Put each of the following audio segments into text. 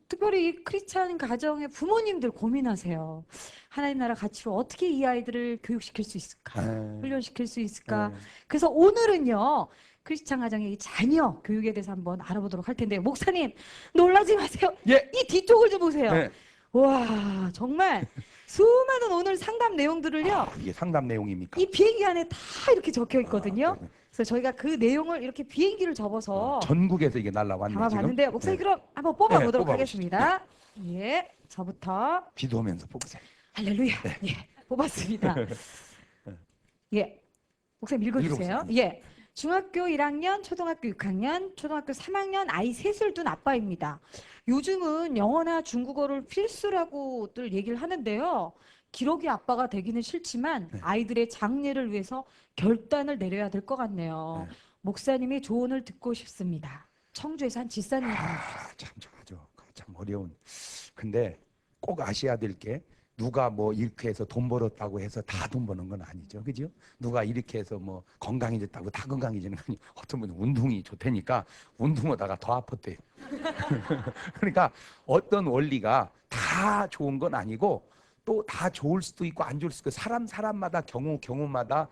특별히 이 크리스찬 가정의 부모님들 고민하세요. 하나님 나라 가치로 어떻게 이 아이들을 교육시킬 수 있을까? 훈련시킬 수 있을까? 그래서 오늘은요, 크리스찬 가정의 이 자녀 교육에 대해서 한번 알아보도록 할 텐데, 목사님, 놀라지 마세요. 예. 이 뒤쪽을 좀 보세요. 네. 와, 정말 수많은 오늘 상담 내용들을요, 이게 상담 내용입니까? 이 비행기 안에 다 이렇게 적혀 있거든요. 그러네. 그래서 저희가 그 내용을 이렇게 비행기를 접어서 전국에서 이게 날라왔네 지금. 담아봤는데요. 목사님 네. 그럼 한번 뽑아보도록 뽑아보시죠. 하겠습니다. 예, 저부터 기도하면서 뽑으세요. 할렐루야. 예, 뽑았습니다. 예, 목사님 읽어주세요. 읽어보세요. 예, 중학교 1학년, 초등학교 6학년, 초등학교 3학년 아이 셋을 둔 아빠입니다. 요즘은 영어나 중국어를 필수라고들 얘기를 하는데요. 기러기 아빠가 되기는 싫지만 아이들의 장래를 위해서 결단을 내려야 될 것 같네요. 목사님의 조언을 듣고 싶습니다. 청주에서 한 지사님이 보내주셨어요. 참 어려운. 근데 꼭 아셔야 될 게 누가 뭐 이렇게 해서 돈 벌었다고 해서 다 돈 버는 건 아니죠, 그죠? 누가 이렇게 해서 뭐 건강해졌다고 다 건강해지는 건 아니. 어떤 분은 운동이 좋다니까 운동하다가 더 아팠대요. 그러니까 어떤 원리가 다 좋은 건 아니고 또 다 좋을 수도 있고 안 좋을 수도 있고 사람마다 경우마다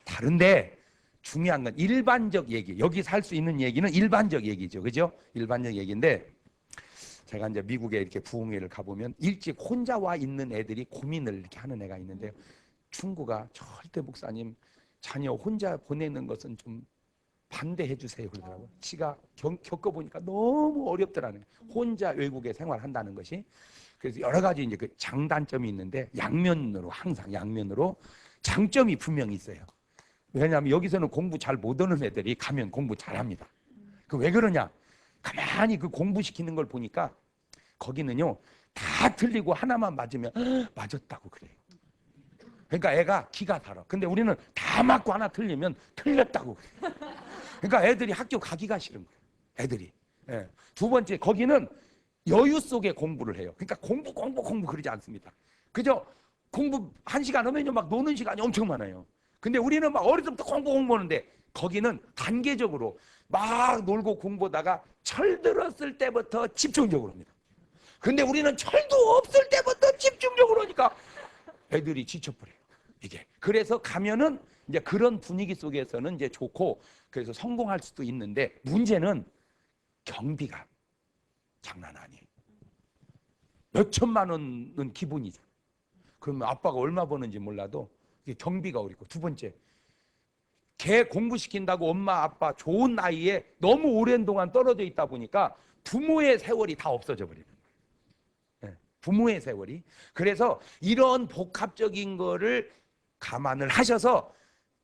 다른데 중요한 건 일반적 얘기. 여기 살 수 있는 얘기는 일반적 얘기죠, 그죠? 일반적 얘기인데 제가 이제 미국에 이렇게 부흥회를 가보면 일찍 혼자 와 있는 애들이 고민을 이렇게 하는 애가 있는데요. 충고가 절대 목사님 자녀 혼자 보내는 것은 좀 반대해 주세요 그러더라고요. 지가 겪어보니까 너무 어렵더라는 거예요. 혼자 외국에 생활한다는 것이. 그래서 여러 가지 이제 그 장단점이 있는데 양면으로 항상 양면으로 장점이 분명히 있어요. 왜냐하면 여기서는 공부 잘 못하는 애들이 가면 공부 잘합니다. 그 왜 그러냐? 가만히 그 공부시키는 걸 보니까 거기는요 다 틀리고 하나만 맞으면 맞았다고 그래요. 그러니까 애가 기가 달아. 근데 우리는 다 맞고 하나 틀리면 틀렸다고 그래요. 그러니까 애들이 학교 가기가 싫은 거예요. 애들이. 예. 두 번째 거기는 여유 속에 공부를 해요. 그러니까 공부 그러지 않습니다. 그저 공부 1시간 하면요 막 노는 시간이 엄청 많아요. 근데 우리는 막 어릴 때부터 공부하는데 거기는 단계적으로 막 놀고 공부하다가 철들었을 때부터 집중적으로 합니다. 근데 우리는 철도 없을 때부터 집중적으로 하니까 애들이 지쳐버려요. 이게. 그래서 가면은 이제 그런 분위기 속에서는 이제 좋고 그래서 성공할 수도 있는데 문제는 경비가 장난 아니에요. 몇 천만 원은 기본이죠. 그러면 아빠가 얼마 버는지 몰라도 이게 경비가 어렵고 두 번째 걔 공부시킨다고 엄마 아빠 좋은 나이에 너무 오랜 동안 떨어져 있다 보니까 부모의 세월이 다 없어져 버리는 거예요. 부모의 세월이. 그래서 이런 복합적인 거를 감안을 하셔서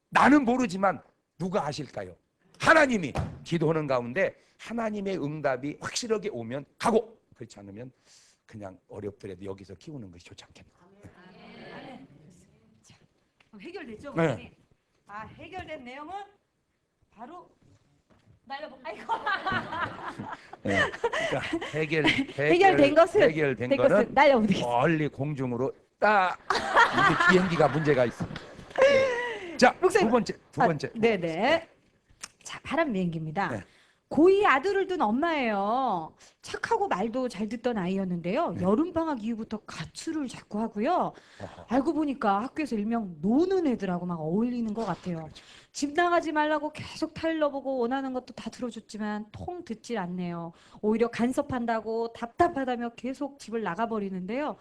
나는 모르지만 누가 아실까요? 하나님이. 기도하는 가운데 하나님의 응답이 확실하게 오면 가고 그렇지 않으면 그냥 어렵더라도 여기서 키우는 것이 좋지 않겠나. 해결됐죠, 네. 목사님? 아, 해결된 내용은 바로 날려보. 아이고. 그러니까 해결된 것은 해결된 거는 날려보겠습니다. 멀리 공중으로 딱 이게 비행기가 문제가 있습니다. 자, 목사님. 두 번째. 네네. 자, 바람 비행기입니다. 네. 고2 아들을 둔 엄마예요. 착하고 말도 잘 듣던 아이였는데요. 여름방학 이후부터 가출을 자꾸 하고요. 알고 보니까 학교에서 일명 노는 애들하고 막 어울리는 것 같아요. 집 나가지 말라고 계속 타일러보고 원하는 것도 다 들어줬지만 통 듣질 않네요. 오히려 간섭한다고 답답하다며 계속 집을 나가버리는데요.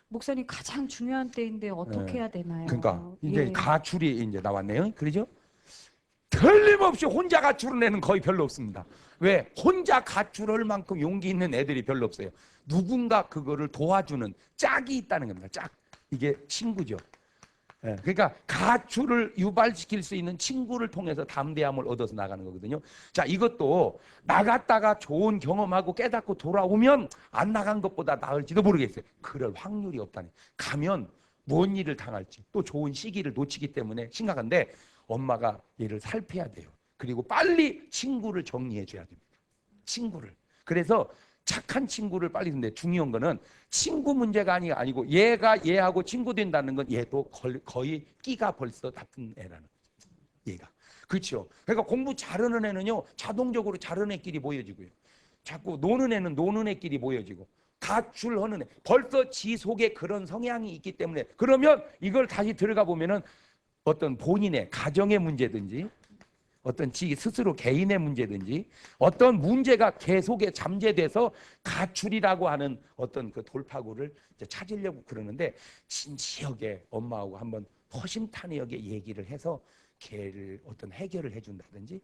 목사님 가장 중요한 때인데 어떻게 해야 되나요? 그러니까 이제 예. 가출이 이제 나왔네요. 그러죠? 틀림없이 혼자 가출을 내는 거의 별로 없습니다. 왜? 혼자 가출할 만큼 용기 있는 애들이 별로 없어요. 누군가 그거를 도와주는 짝이 있다는 겁니다. 짝. 이게 친구죠. 그러니까 가출을 유발시킬 수 있는 친구를 통해서 담대함을 얻어서 나가는 거거든요. 자, 이것도 나갔다가 좋은 경험하고 깨닫고 돌아오면 안 나간 것보다 나을지도 모르겠어요. 그럴 확률이 없다니. 가면 뭔 일을 당할지 또 좋은 시기를 놓치기 때문에 심각한데 엄마가 얘를 살펴야 돼요. 그리고 빨리 친구를 정리해 줘야 됩니다. 친구를. 그래서 착한 친구를 빨리. 근데 중요한 거는 친구 문제가 아니고 얘가 얘하고 친구 된다는 건 얘도 거의 끼가 벌써 같은 애라는 거죠. 얘가. 그렇죠. 그러니까 공부 잘하는 애는요 자동적으로 잘하는 애끼리 모여지고요. 자꾸 노는 애는 노는 애끼리 모여지고 가출하는 애 벌써 지 속에 그런 성향이 있기 때문에 그러면 이걸 다시 들어가 보면은 어떤 본인의 가정의 문제든지 어떤 지 스스로 개인의 문제든지 어떤 문제가 계속에 잠재돼서 가출이라고 하는 어떤 그 돌파구를 이제 찾으려고 그러는데 진지하게 엄마하고 한번 허심탄회하게 얘기를 해서 걔를 어떤 해결을 해준다든지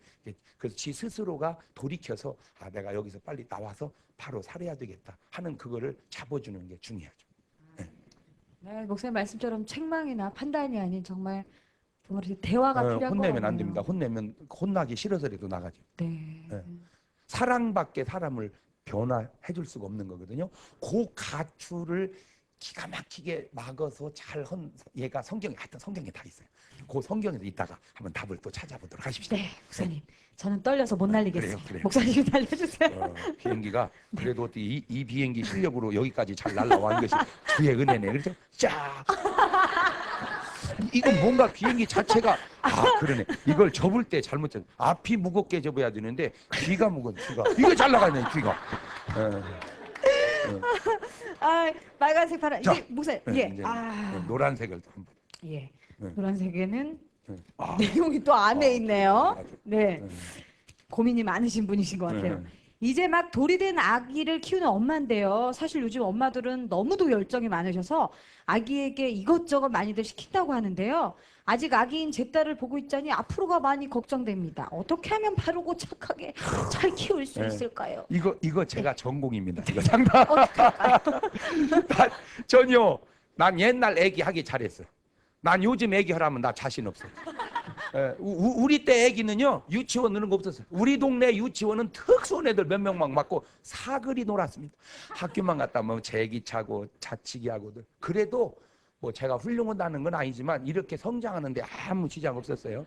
그래서 지 스스로가 돌이켜서 아 내가 여기서 빨리 나와서 바로 살아야 되겠다 하는 그거를 잡아주는 게 중요하죠. 네. 네, 목사님 말씀처럼 책망이나 판단이 아닌 정말 이렇게 대화가 필요할 것 혼내면 안 같네요. 됩니다. 혼내면 혼나기 싫어서라도 나가죠. 네. 네. 사랑밖에 사람을 변화해 줄 수가 없는 거거든요. 그 가출을 기가 막히게 막아서 잘한 얘가 성경에 하여튼 성경에 다 있어요. 그 성경에서 이따가 한번 답을 또 찾아보도록 하십시오. 네, 목사님. 저는 떨려서 못 날리겠습니다. 그래요. 목사님이 날려주세요. 비행기가 그래도 어떻게 이 비행기 실력으로 여기까지 잘 날아온 것이 주의 은혜네. 그렇죠? 쫙. 이건 뭔가 비행기 자체가 그러네. 이걸 접을 때 잘못 접. 앞이 무겁게 접어야 되는데 귀가 무거워. 귀가 이거 잘 나가네. 귀가. 아, 빨간색, 파란. 자, 이게 목사님. 네, 예. 이제 아, 노란색을 한번. 예. 네. 노란색에는 아, 내용이 또 안에 있네요. 아주. 네. 네. 고민이 많으신 분이신 것 같아요. 네. 이제 막 돌이 된 아기를 키우는 엄마인데요. 사실 요즘 엄마들은 너무도 열정이 많으셔서 아기에게 이것저것 많이들 시킨다고 하는데요. 아직 아기인 제 딸을 보고 있자니 앞으로가 많이 걱정됩니다. 어떻게 하면 바르고 착하게 잘 키울 수 네. 있을까요? 이거 제가 전공입니다. 이거 상담. 난 전혀 난 옛날 애기 하기 잘했어. 난 요즘 애기 하라면 나 자신 없어. 우리 때 애기는요 유치원 넣는 거 없었어요. 우리 동네 유치원은 특수한 애들 몇 명만 맞고 사그리 놀았습니다. 학교만 갔다 뭐 제기차고 자치기 하고들. 그래도 뭐 제가 훌륭하다는 건 아니지만 이렇게 성장하는데 아무 지장 없었어요.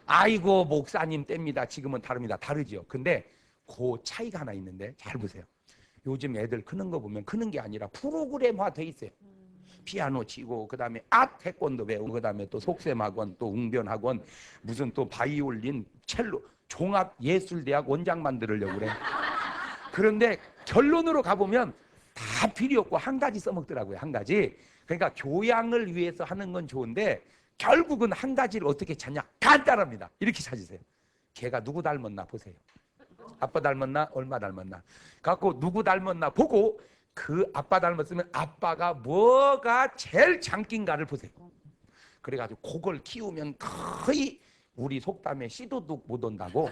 아이고 목사님 때입니다. 지금은 다릅니다. 다르죠. 근데 그 차이가 하나 있는데 잘 보세요. 요즘 애들 크는 거 보면 크는 게 아니라 프로그램화 돼 있어요. 피아노 치고 그다음에 태권도 배우고 그다음에 또 속셈학원 또 웅변학원 무슨 또 바이올린 첼로 종합예술대학 원장 만들려고 그래. 그런데 결론으로 가보면 다 필요 없고 한 가지 써먹더라고요. 한 가지. 그러니까 교양을 위해서 하는 건 좋은데 결국은 한 가지를 어떻게 찾냐 간단합니다. 이렇게 찾으세요. 걔가 누구 닮았나 보세요. 아빠 닮았나 얼마 닮았나 갖고 누구 닮았나 보고 그 아빠 닮았으면 아빠가 뭐가 제일 장낀가를 보세요. 그래가지고 그걸 키우면 거의 우리 속담에 씨도둑 못 온다고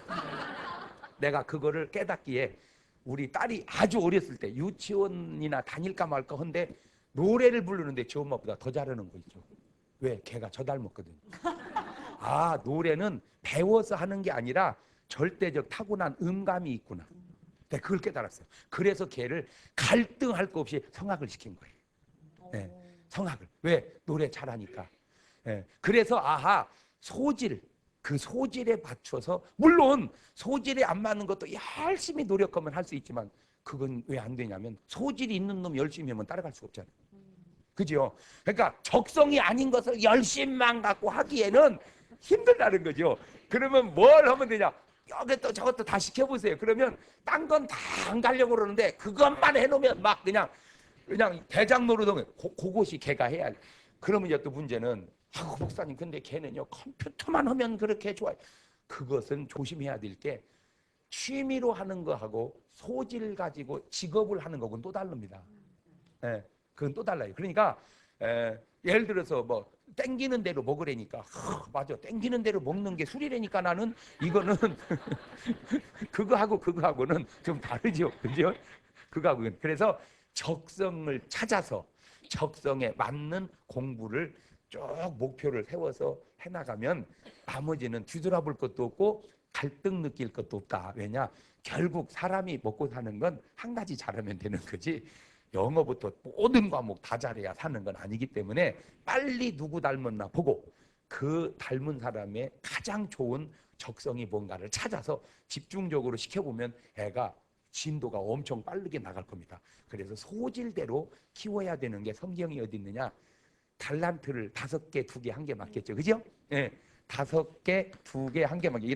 내가 그거를 깨닫기에 우리 딸이 아주 어렸을 때 유치원이나 다닐까 말까 한데 노래를 부르는데 저 엄마보다 더 잘하는 거 있죠. 왜? 걔가 저 닮았거든요. 아 노래는 배워서 하는 게 아니라 절대적 타고난 음감이 있구나. 내가 그걸 깨달았어요. 그래서 걔를 갈등할 거 없이 성악을 시킨 거예요. 네, 성악을. 왜? 노래 잘하니까. 네, 그래서 소질, 그 소질에 맞춰서 물론 소질에 안 맞는 것도 열심히 노력하면 할 수 있지만 그건 왜 안 되냐면 소질이 있는 놈 열심히 하면 따라갈 수 없잖아요. 그죠? 그러니까 적성이 아닌 것을 열심만 갖고 하기에는 힘들다는 거죠. 그러면 뭘 하면 되냐? 여기 또 저것도 다 시켜보세요. 그러면 딴 건 다 안 가려고 그러는데 그것만 해놓으면 막 그냥 대장 노릇하면 그것이 걔가 해야 돼. 그러면 이제 또 문제는 목사님 근데 걔는요 컴퓨터만 하면 그렇게 좋아요. 그것은 조심해야 될 게 취미로 하는 거하고 소질 가지고 직업을 하는 거하고는 또 다릅니다. 예, 그건 또 달라요. 그러니까 예를 들어서 뭐 땡기는 대로 먹으라니까 맞아 땡기는 대로 먹는 게 술이라니까 나는 이거는 그거하고는 좀 다르죠. 그죠? 그거하고는 그래서 적성을 찾아서 적성에 맞는 공부를 쭉 목표를 세워서 해나가면 나머지는 뒤돌아볼 것도 없고 갈등 느낄 것도 없다. 왜냐? 결국 사람이 먹고 사는 건 한 가지 잘하면 되는 거지 영어부터 모든 과목 다 잘해야 사는 건 아니기 때문에 빨리 누구 닮았나 보고 그 닮은 사람의 가장 좋은 적성이 뭔가를 찾아서 집중적으로 시켜보면 애가 진도가 엄청 빠르게 나갈 겁니다. 그래서 소질대로 키워야 되는 게 성경이 어디 있느냐? 달란트를 5개, 2개, 1개 맞겠죠, 그죠? 예, 5개, 2개, 1개 맞게. 이게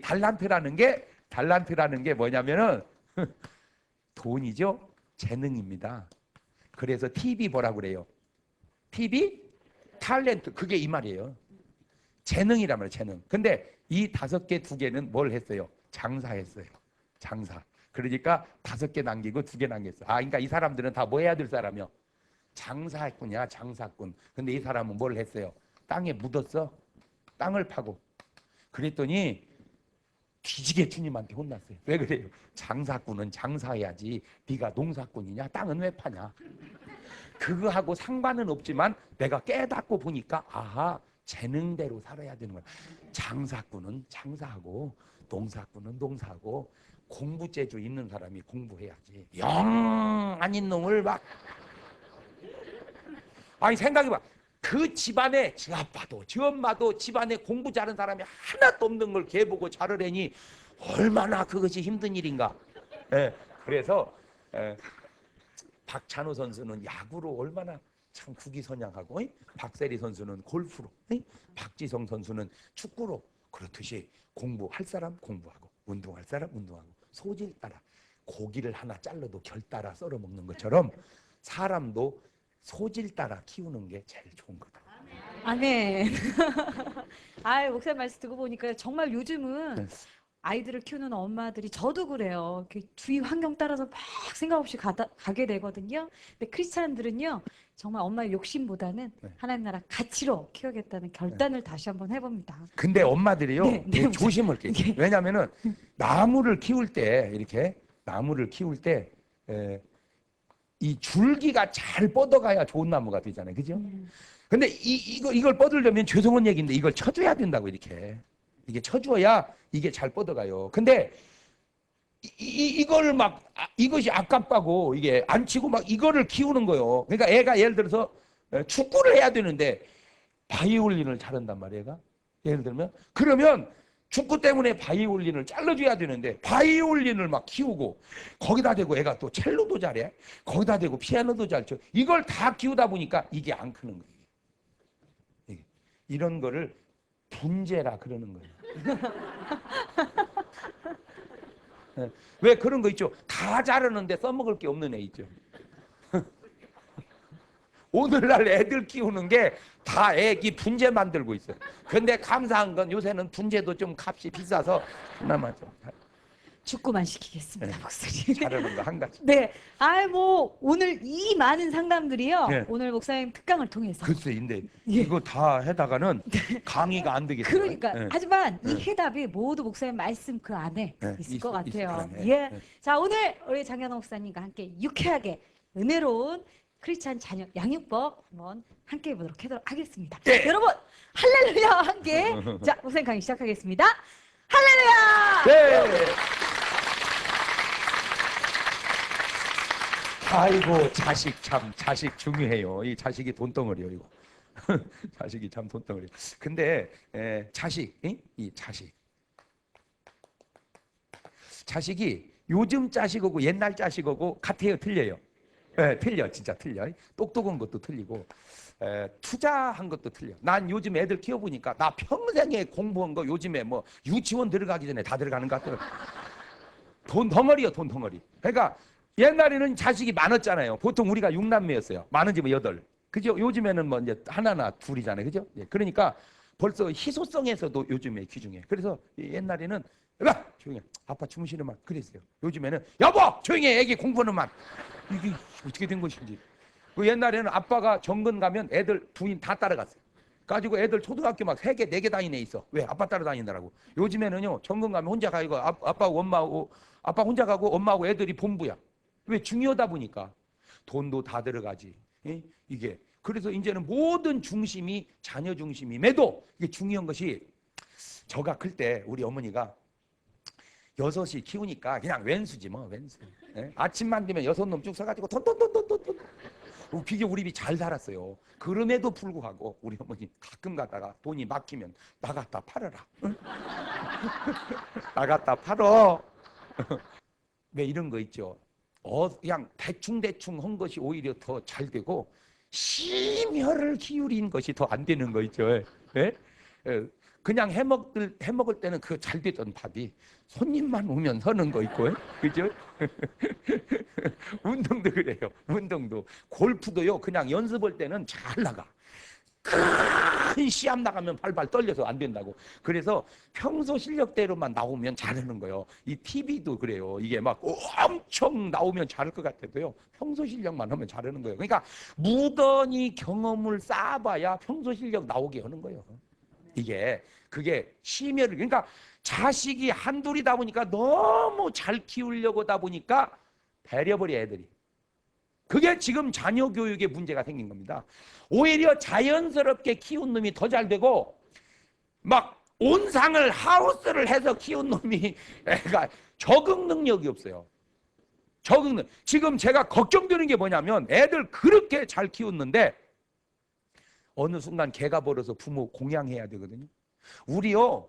달란트라는 게 뭐냐면은 돈이죠? 재능입니다. 그래서 TV 뭐라고 그래요? TV? 탤런트. 그게 이 말이에요. 재능이란 말이에요. 재능. 근데 이 5개 2개는 뭘 했어요? 장사했어요. 장사. 그러니까 5개 남기고 2개 남겼어요. 그러니까 이 사람들은 다 뭐 해야 될 사람이요? 장사꾼이야, 장사꾼. 근데 이 사람은 뭘 했어요? 땅에 묻었어? 땅을 파고. 그랬더니 뒤지게 주님한테 혼났어요. 왜 그래요? 장사꾼은 장사해야지. 네가 농사꾼이냐? 땅은 왜 파냐? 그거하고 상관은 없지만 내가 깨닫고 보니까 아하, 재능대로 살아야 되는 거야. 장사꾼은 장사하고 농사꾼은 농사하고 공부재주 있는 사람이 공부해야지. 영 아닌 놈을 막 생각해봐. 그 집안에 지 아빠도 지 엄마도 집안에 공부 잘하는 사람이 하나도 없는 걸 걔보고 자르려니 얼마나 그것이 힘든 일인가. 그래서 박찬호 선수는 야구로 얼마나 참 국위선양하고 박세리 선수는 골프로 박지성 선수는 축구로 그렇듯이 공부할 사람 공부하고 운동할 사람 운동하고 소질 따라 고기를 하나 잘라도 결 따라 썰어 먹는 것처럼 사람도 소질 따라 키우는 게 제일 좋은 거다. 아멘. 목사님 말씀 듣고 보니까 정말 요즘은 아이들을 키우는 엄마들이 저도 그래요. 주위 환경 따라서 막 생각 없이 가게 되거든요. 근데 크리스찬들은요, 정말 엄마의 욕심보다는 하나님 나라 가치로 키우겠다는 결단을 다시 한번 해봅니다. 근데 엄마들이요, 네, 조심을 게. 왜냐하면은 나무를 키울 때 이렇게 나무를 키울 때 이 줄기가 잘 뻗어가야 좋은 나무가 되잖아요, 그죠? 근데 이걸 뻗으려면 죄송한 얘기인데 이걸 쳐줘야 된다고 이렇게. 이게 쳐줘야 이게 잘 뻗어가요. 근데 이걸 막 이것이 아깝다고 이게 안 치고 막 이거를 키우는 거예요. 그러니까 애가 예를 들어서 축구를 해야 되는데 바이올린을 잘한단 말이에요. 얘가 예를 들면 그러면 축구 때문에 바이올린을 잘라줘야 되는데 바이올린을 막 키우고 거기다 대고 애가 또 첼로도 잘해. 거기다 대고 피아노도 잘 쳐. 이걸 다 키우다 보니까 이게 안 크는 거예요. 이런 거를 분재라 그러는 거예요. 왜 그런 거 있죠? 다 자르는데 써먹을 게 없는 애 있죠. 오늘날 애들 키우는 게 다 애기 분재 만들고 있어요. 근데 감사한 건 요새는 분재도 좀 값이 비싸서 그나마 좀 축구만 시키겠습니다, 목사님. 자르는 거 한 가지. 네. 오늘 이 많은 상담들이요. 네. 오늘 목사님 특강을 통해서. 글쎄인데 이거 다 해다가는 강의가 안 되겠어요. 그러니까 네. 하지만 이 해답이 모두 목사님 말씀 그 안에 있을 것 같아요. 예. 네. 자, 오늘 우리 장현호 목사님과 함께 유쾌하게 은혜로운 크리스찬 자녀 양육법 한번 함께 해보도록 하겠습니다. 네. 여러분 할렐루야와 함께 자 목사님 강의 시작하겠습니다. 할렐루야. 네. 아이고 자식 중요해요. 이 자식이 돈덩어리요 이거. 자식이 참 돈덩어리. 근데 자식 이 자식이 요즘 자식하고 옛날 자식하고 같아요 틀려요? 틀려. 진짜 틀려. 똑똑한 것도 틀리고 투자한 것도 틀려. 난 요즘 애들 키워보니까 나 평생에 공부한 거 요즘에 뭐 유치원 들어가기 전에 다 들어가는 것 같더라고. 돈 덩어리요, 돈 덩어리. 그러니까 옛날에는 자식이 많았잖아요. 보통 우리가 6남매였어요. 많은 집은 8. 그죠? 요즘에는 뭐 이제 하나나 둘이잖아요. 그죠? 그러니까 벌써 희소성에서도 요즘에 귀중해. 그래서 옛날에는 야, 조용히 해. 아빠 주무시는만 그랬어요. 요즘에는 여보 조용히 해. 애기 공부는 만. 이게 어떻게 된 것인지. 그 옛날에는 아빠가 정근 가면 애들 부인 다 따라갔어요. 가지고 애들 초등학교 막 3개, 4개 다니는 애 있어. 왜? 아빠 따라다니느라고. 요즘에는요 정근 가면 혼자 가고 아빠하고 엄마하고 아빠 혼자 가고 엄마하고 애들이 본부야. 왜? 중요하다 보니까 돈도 다 들어가지. 이게 그래서 이제는 모든 중심이 자녀 중심임에도 이게 중요한 것이 저가 클 때 우리 어머니가 6이 키우니까 그냥 왼수지 뭐 왼수. 아침만 되면 6놈 쭉 서가지고 돈. 그게 우리 집이 잘 살았어요. 그럼에도 불구하고 우리 어머니 가끔 가다가 돈이 막히면 나갔다 팔아라. 나갔다 팔어. 왜 이런 거 있죠? 그냥 대충 한 것이 오히려 더 잘 되고 심혈을 기울인 것이 더 안 되는 거 있죠. 그냥 해먹을 때는 그 잘 되던 밥이 손님만 오면 서는 거 있고, 그죠? 운동도 그래요. 운동도 골프도요. 그냥 연습할 때는 잘 나가. 큰 시합 나가면 발발 떨려서 안 된다고. 그래서 평소 실력대로만 나오면 잘하는 거예요. 이 TV도 그래요. 이게 막 엄청 나오면 잘할 것 같아도요. 평소 실력만 하면 잘하는 거예요. 그러니까 무던히 경험을 쌓아봐야 평소 실력 나오게 하는 거예요. 이게 그게 심혈을 그러니까 자식이 한둘이다 보니까 너무 잘 키우려고 하다 보니까 배려버려 애들이. 그게 지금 자녀 교육에 문제가 생긴 겁니다. 오히려 자연스럽게 키운 놈이 더 잘 되고 막 온상을 하우스를 해서 키운 놈이 애가 적응 능력이 없어요. 적응 능 지금 제가 걱정되는 게 뭐냐면 애들 그렇게 잘 키웠는데 어느 순간 개가 벌어서 부모 공양해야 되거든요. 우리요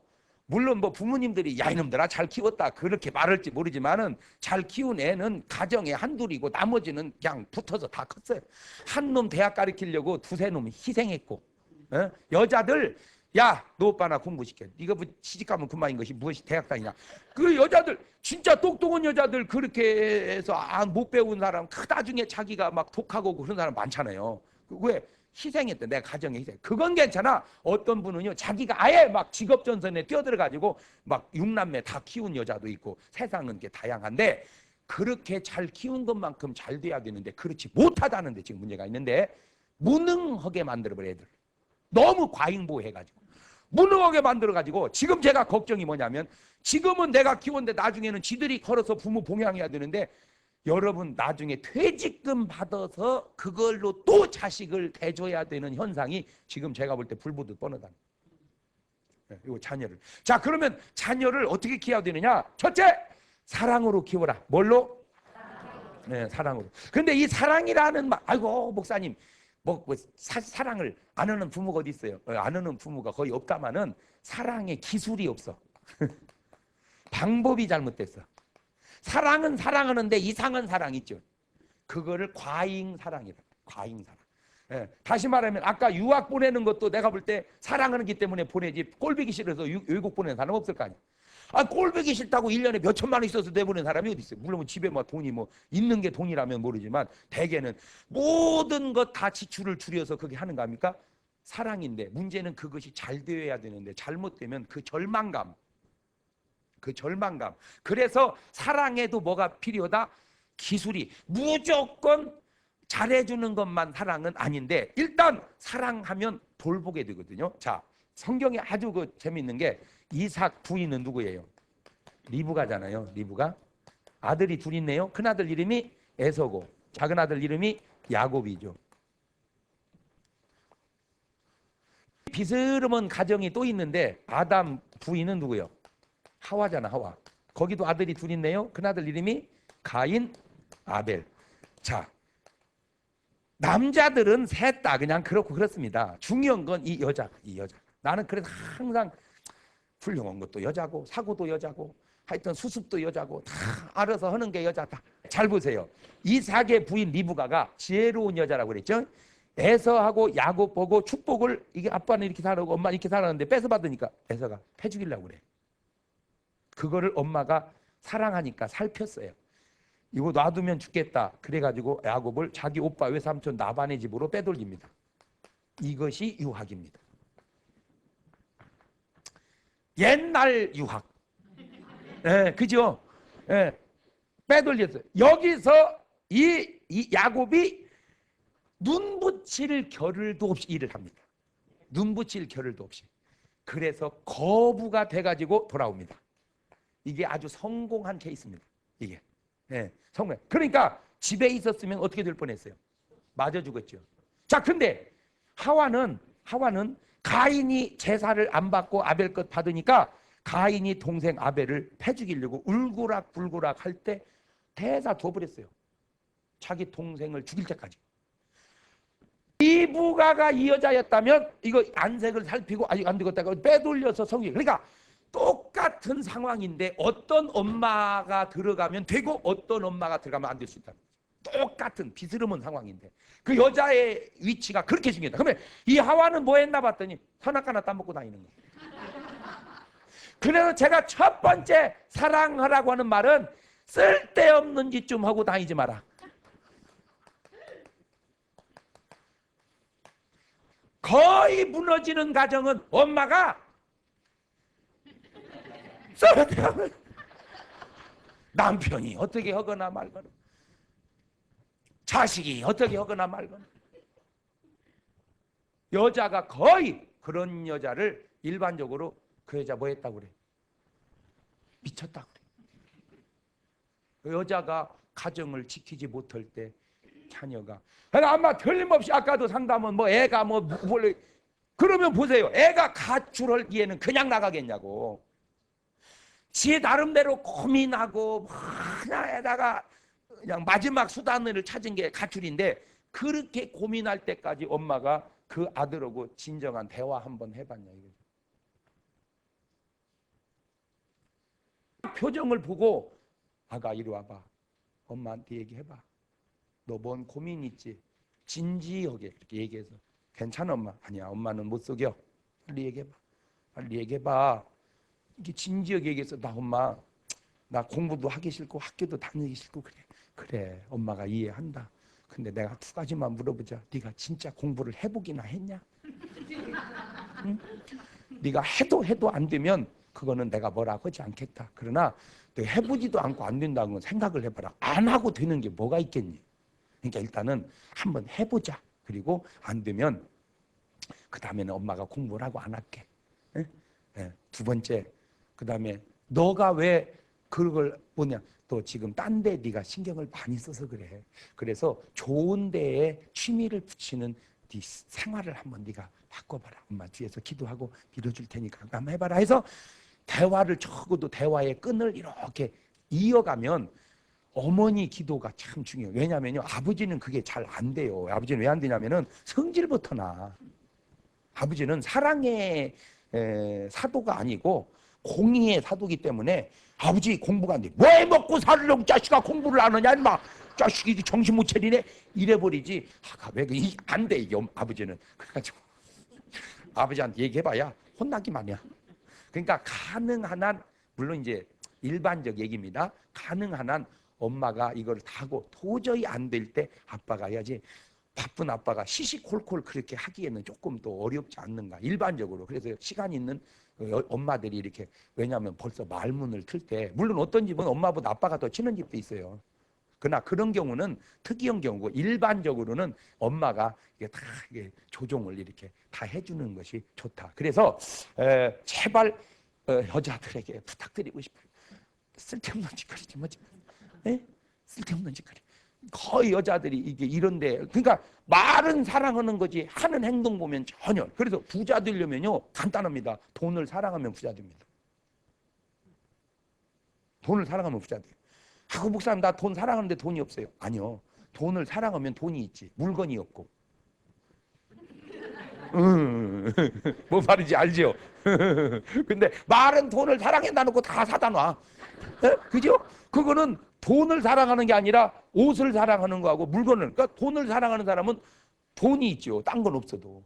물론 뭐 부모님들이 야 이놈들아 잘 키웠다 그렇게 말할지 모르지만은 잘 키운 애는 가정에 한둘이고 나머지는 그냥 붙어서 다 컸어요. 한 놈 대학 가르치려고 두세 놈 희생했고 여자들 야 너 오빠 나 공부시켜 네가 뭐 시집가면 그만인 것이 무엇이 대학 다니냐 그 여자들 진짜 똑똑한 여자들 그렇게 해서 못 배운 사람 나중에 자기가 막 독하고 그런 사람 많잖아요. 왜? 희생했대. 내 가정에 희생. 그건 괜찮아. 어떤 분은요 자기가 아예 막 직업 전선에 뛰어들어 가지고 막 6남매 다 키운 여자도 있고 세상은 게 다양한데 그렇게 잘 키운 것만큼 잘 돼야 되는데 그렇지 못하다는 데 지금 문제가 있는데 무능하게 만들어버려 애들. 너무 과잉보호해가지고 무능하게 만들어가지고 지금 제가 걱정이 뭐냐면 지금은 내가 키웠는데 나중에는 지들이 걸어서 부모 봉양해야 되는데 여러분 나중에 퇴직금 받아서 그걸로 또 자식을 대줘야 되는 현상이 지금 제가 볼 때 불보듯 뻔하다. 이거 자녀를. 자 그러면 자녀를 어떻게 키워야 되느냐? 첫째 사랑으로 키워라. 뭘로? 네, 사랑으로. 근데 이 사랑이라는 말, 아이고 목사님 사랑을 안 하는 부모가 어디 있어요? 안 하는 부모가 거의 없다마는 사랑의 기술이 없어. 방법이 잘못됐어. 사랑은 사랑하는데 이상한 사랑 있죠. 그거를 과잉 사랑이라. 과잉 사랑. 예, 다시 말하면 아까 유학 보내는 것도 내가 볼 때 사랑하기 때문에 보내지 꼴보기 싫어서 외국 보내는 사람 없을 거 아니야. 꼴보기 싫다고 1년에 몇 천만 원 있어서 내보낸 사람이 어디 있어요? 물론 집에 뭐 돈이 뭐 있는 게 돈이라면 모르지만 대개는 모든 것 다 지출을 줄여서 그게 하는 거 아닙니까? 사랑인데 문제는 그것이 잘 되어야 되는데 잘못되면 그 절망감. 그래서 사랑에도 뭐가 필요하다? 기술이. 무조건 잘해주는 것만 사랑은 아닌데 일단 사랑하면 돌보게 되거든요. 자, 성경에 아주 재밌는 게 이삭 부인은 누구예요? 리브가잖아요. 리브가. 아들이 둘 있네요. 큰아들 이름이 에서고 작은 아들 이름이 야곱이죠. 비스름한 가정이 또 있는데 아담 부인은 누구예요? 하와잖아. 하와. 거기도 아들이 둘 있네요. 큰아들 이름이 가인, 아벨. 자, 남자들은 셋 다 그냥 그렇고 그렇습니다. 중요한 건 이 여자. 나는 그래서 항상 훌륭한 것도 여자고 사고도 여자고 하여튼 수습도 여자고 다 알아서 하는 게 여자다. 잘 보세요. 이삭의 부인 리브가가 지혜로운 여자라고 그랬죠. 에서하고 야곱 보고 축복을 이게 아빠는 이렇게 살아고 엄마는 이렇게 살았는데 뺏어받으니까 에서가 패죽이려고 그래. 그거를 엄마가 사랑하니까 살폈어요. 이거 놔두면 죽겠다. 그래가지고 야곱을 자기 오빠 외삼촌 나반의 집으로 빼돌립니다. 이것이 유학입니다. 옛날 유학. 그죠? 빼돌렸어요. 여기서 이 야곱이 눈 붙일 겨를도 없이 일을 합니다. 눈 붙일 겨를도 없이. 그래서 거부가 돼가지고 돌아옵니다. 이게 아주 성공한 케이스입니다. 이게. 성공. 그러니까 집에 있었으면 어떻게 될 뻔했어요? 맞아 죽었죠. 자, 근데 하와는 가인이 제사를 안 받고 아벨 것 받으니까 가인이 동생 아벨을 패 죽이려고 울고락불고락 할 때 대사 둬버렸어요. 자기 동생을 죽일 때까지. 리브가가 이 여자였다면 이거 안색을 살피고 아직 안 되겠다고 빼돌려서 성경. 그러니까 똑같은 상황인데 어떤 엄마가 들어가면 되고 어떤 엄마가 들어가면 안 될 수 있다. 똑같은 비스름한 상황인데 그 여자의 위치가 그렇게 중요하다. 그러면 이 하와는 뭐 했나 봤더니 선악과나 따먹고 다니는 거예요. 그래서 제가 첫 번째 사랑하라고 하는 말은 쓸데없는 짓 좀 하고 다니지 마라. 거의 무너지는 가정은 엄마가 쓸데없는 남편이 어떻게 하거나 말거나 자식이 어떻게 하거나 말거나 여자가 거의 그런 여자를 일반적으로 그 여자 뭐 했다고 그래? 미쳤다고 그래. 그 여자가 가정을 지키지 못할 때 자녀가 그러니까 아마 틀림없이 아까도 상담은 뭐 애가 뭐 원래 그러면 보세요. 애가 가출하기에는 그냥 나가겠냐고. 지 나름대로 고민하고 하나에다가 그냥 마지막 수단을 찾은 게 가출인데 그렇게 고민할 때까지 엄마가 그 아들하고 진정한 대화 한번 해봤냐 이거죠. 표정을 보고 아가 이리 와봐. 엄마한테 얘기해봐. 너 뭔 고민 있지? 진지하게 이렇게 얘기해서 괜찮아 엄마. 아니야 엄마는 못 속여. 빨리 얘기해봐. 빨리 얘기해봐. 이렇게 진지하게 얘기해서 나 엄마 나 공부도 하기 싫고 학교도 다니기 싫고 그래. 그래 엄마가 이해한다. 근데 내가 두 가지만 물어보자. 네가 진짜 공부를 해보기나 했냐? 응? 네가 해도 안 되면 그거는 내가 뭐라고 하지 않겠다. 그러나 너 해보지도 않고 안 된다는 건 생각을 해봐라. 안 하고 되는 게 뭐가 있겠니? 그러니까 일단은 한번 해보자. 그리고 안 되면 그 다음에는 엄마가 공부를 하고 안 할게. 예? 예. 두 번째 그 다음에 너가 왜 그걸 뭐냐 또 지금 딴 데 네가 신경을 많이 써서 그래. 그래서 좋은 데에 취미를 붙이는 네 생활을 한번 네가 바꿔봐라. 엄마 뒤에서 기도하고 밀어줄 테니까 한번 해봐라 해서 대화를 적어도 대화의 끈을 이렇게 이어가면 어머니 기도가 참 중요해요. 왜냐면요 아버지는 그게 잘 안 돼요. 아버지는 왜 안 되냐면은 성질부터 나. 아버지는 사랑의 사도가 아니고 공의의 사도기 때문에 아버지 공부가 안 돼. 뭐 먹고 살려고 자식아 공부를 안 하냐 인마. 자식이 정신 못 차리네. 이래버리지. 아가 왜 안 돼 이게 아버지는. 그래가지고 아버지한테 얘기해봐야 혼나기만이야. 그러니까 가능한 한 물론 이제 일반적 얘기입니다. 가능한 한 엄마가 이걸 다 하고 도저히 안 될 때 아빠가 해야지. 바쁜 아빠가 시시콜콜 그렇게 하기에는 조금 더 어렵지 않는가 일반적으로. 그래서 시간 있는 엄마들이 이렇게 왜냐하면 벌써 말문을 틀 때 물론 어떤 집은 엄마보다 아빠가 더 치는 집도 있어요. 그러나 그런 경우는 특이한 경우고 일반적으로는 엄마가 이게 다 이게 조종을 이렇게 다 해주는 것이 좋다. 그래서 제발 여자들에게 부탁드리고 싶어요. 쓸데없는 짓거리 좀 하지 마. 쓸데없는 짓거리. 거의 여자들이 이게 이런데 그러니까 말은 사랑하는 거지 하는 행동 보면 전혀. 그래서 부자 되려면요 간단합니다. 돈을 사랑하면 부자 됩니다. 돈을 사랑하면 부자 돼요. 하고 목사님 나 돈 사랑하는데 돈이 없어요. 아니요. 돈을 사랑하면 돈이 있지 물건이 없고. 뭐 말인지 알죠? 근데 말은 돈을 사랑한다 놓고 다 사다 놔. 그죠? 그거는 돈을 사랑하는 게 아니라 옷을 사랑하는 거하고 물건을. 그러니까 돈을 사랑하는 사람은 돈이 있죠. 딴 건 없어도.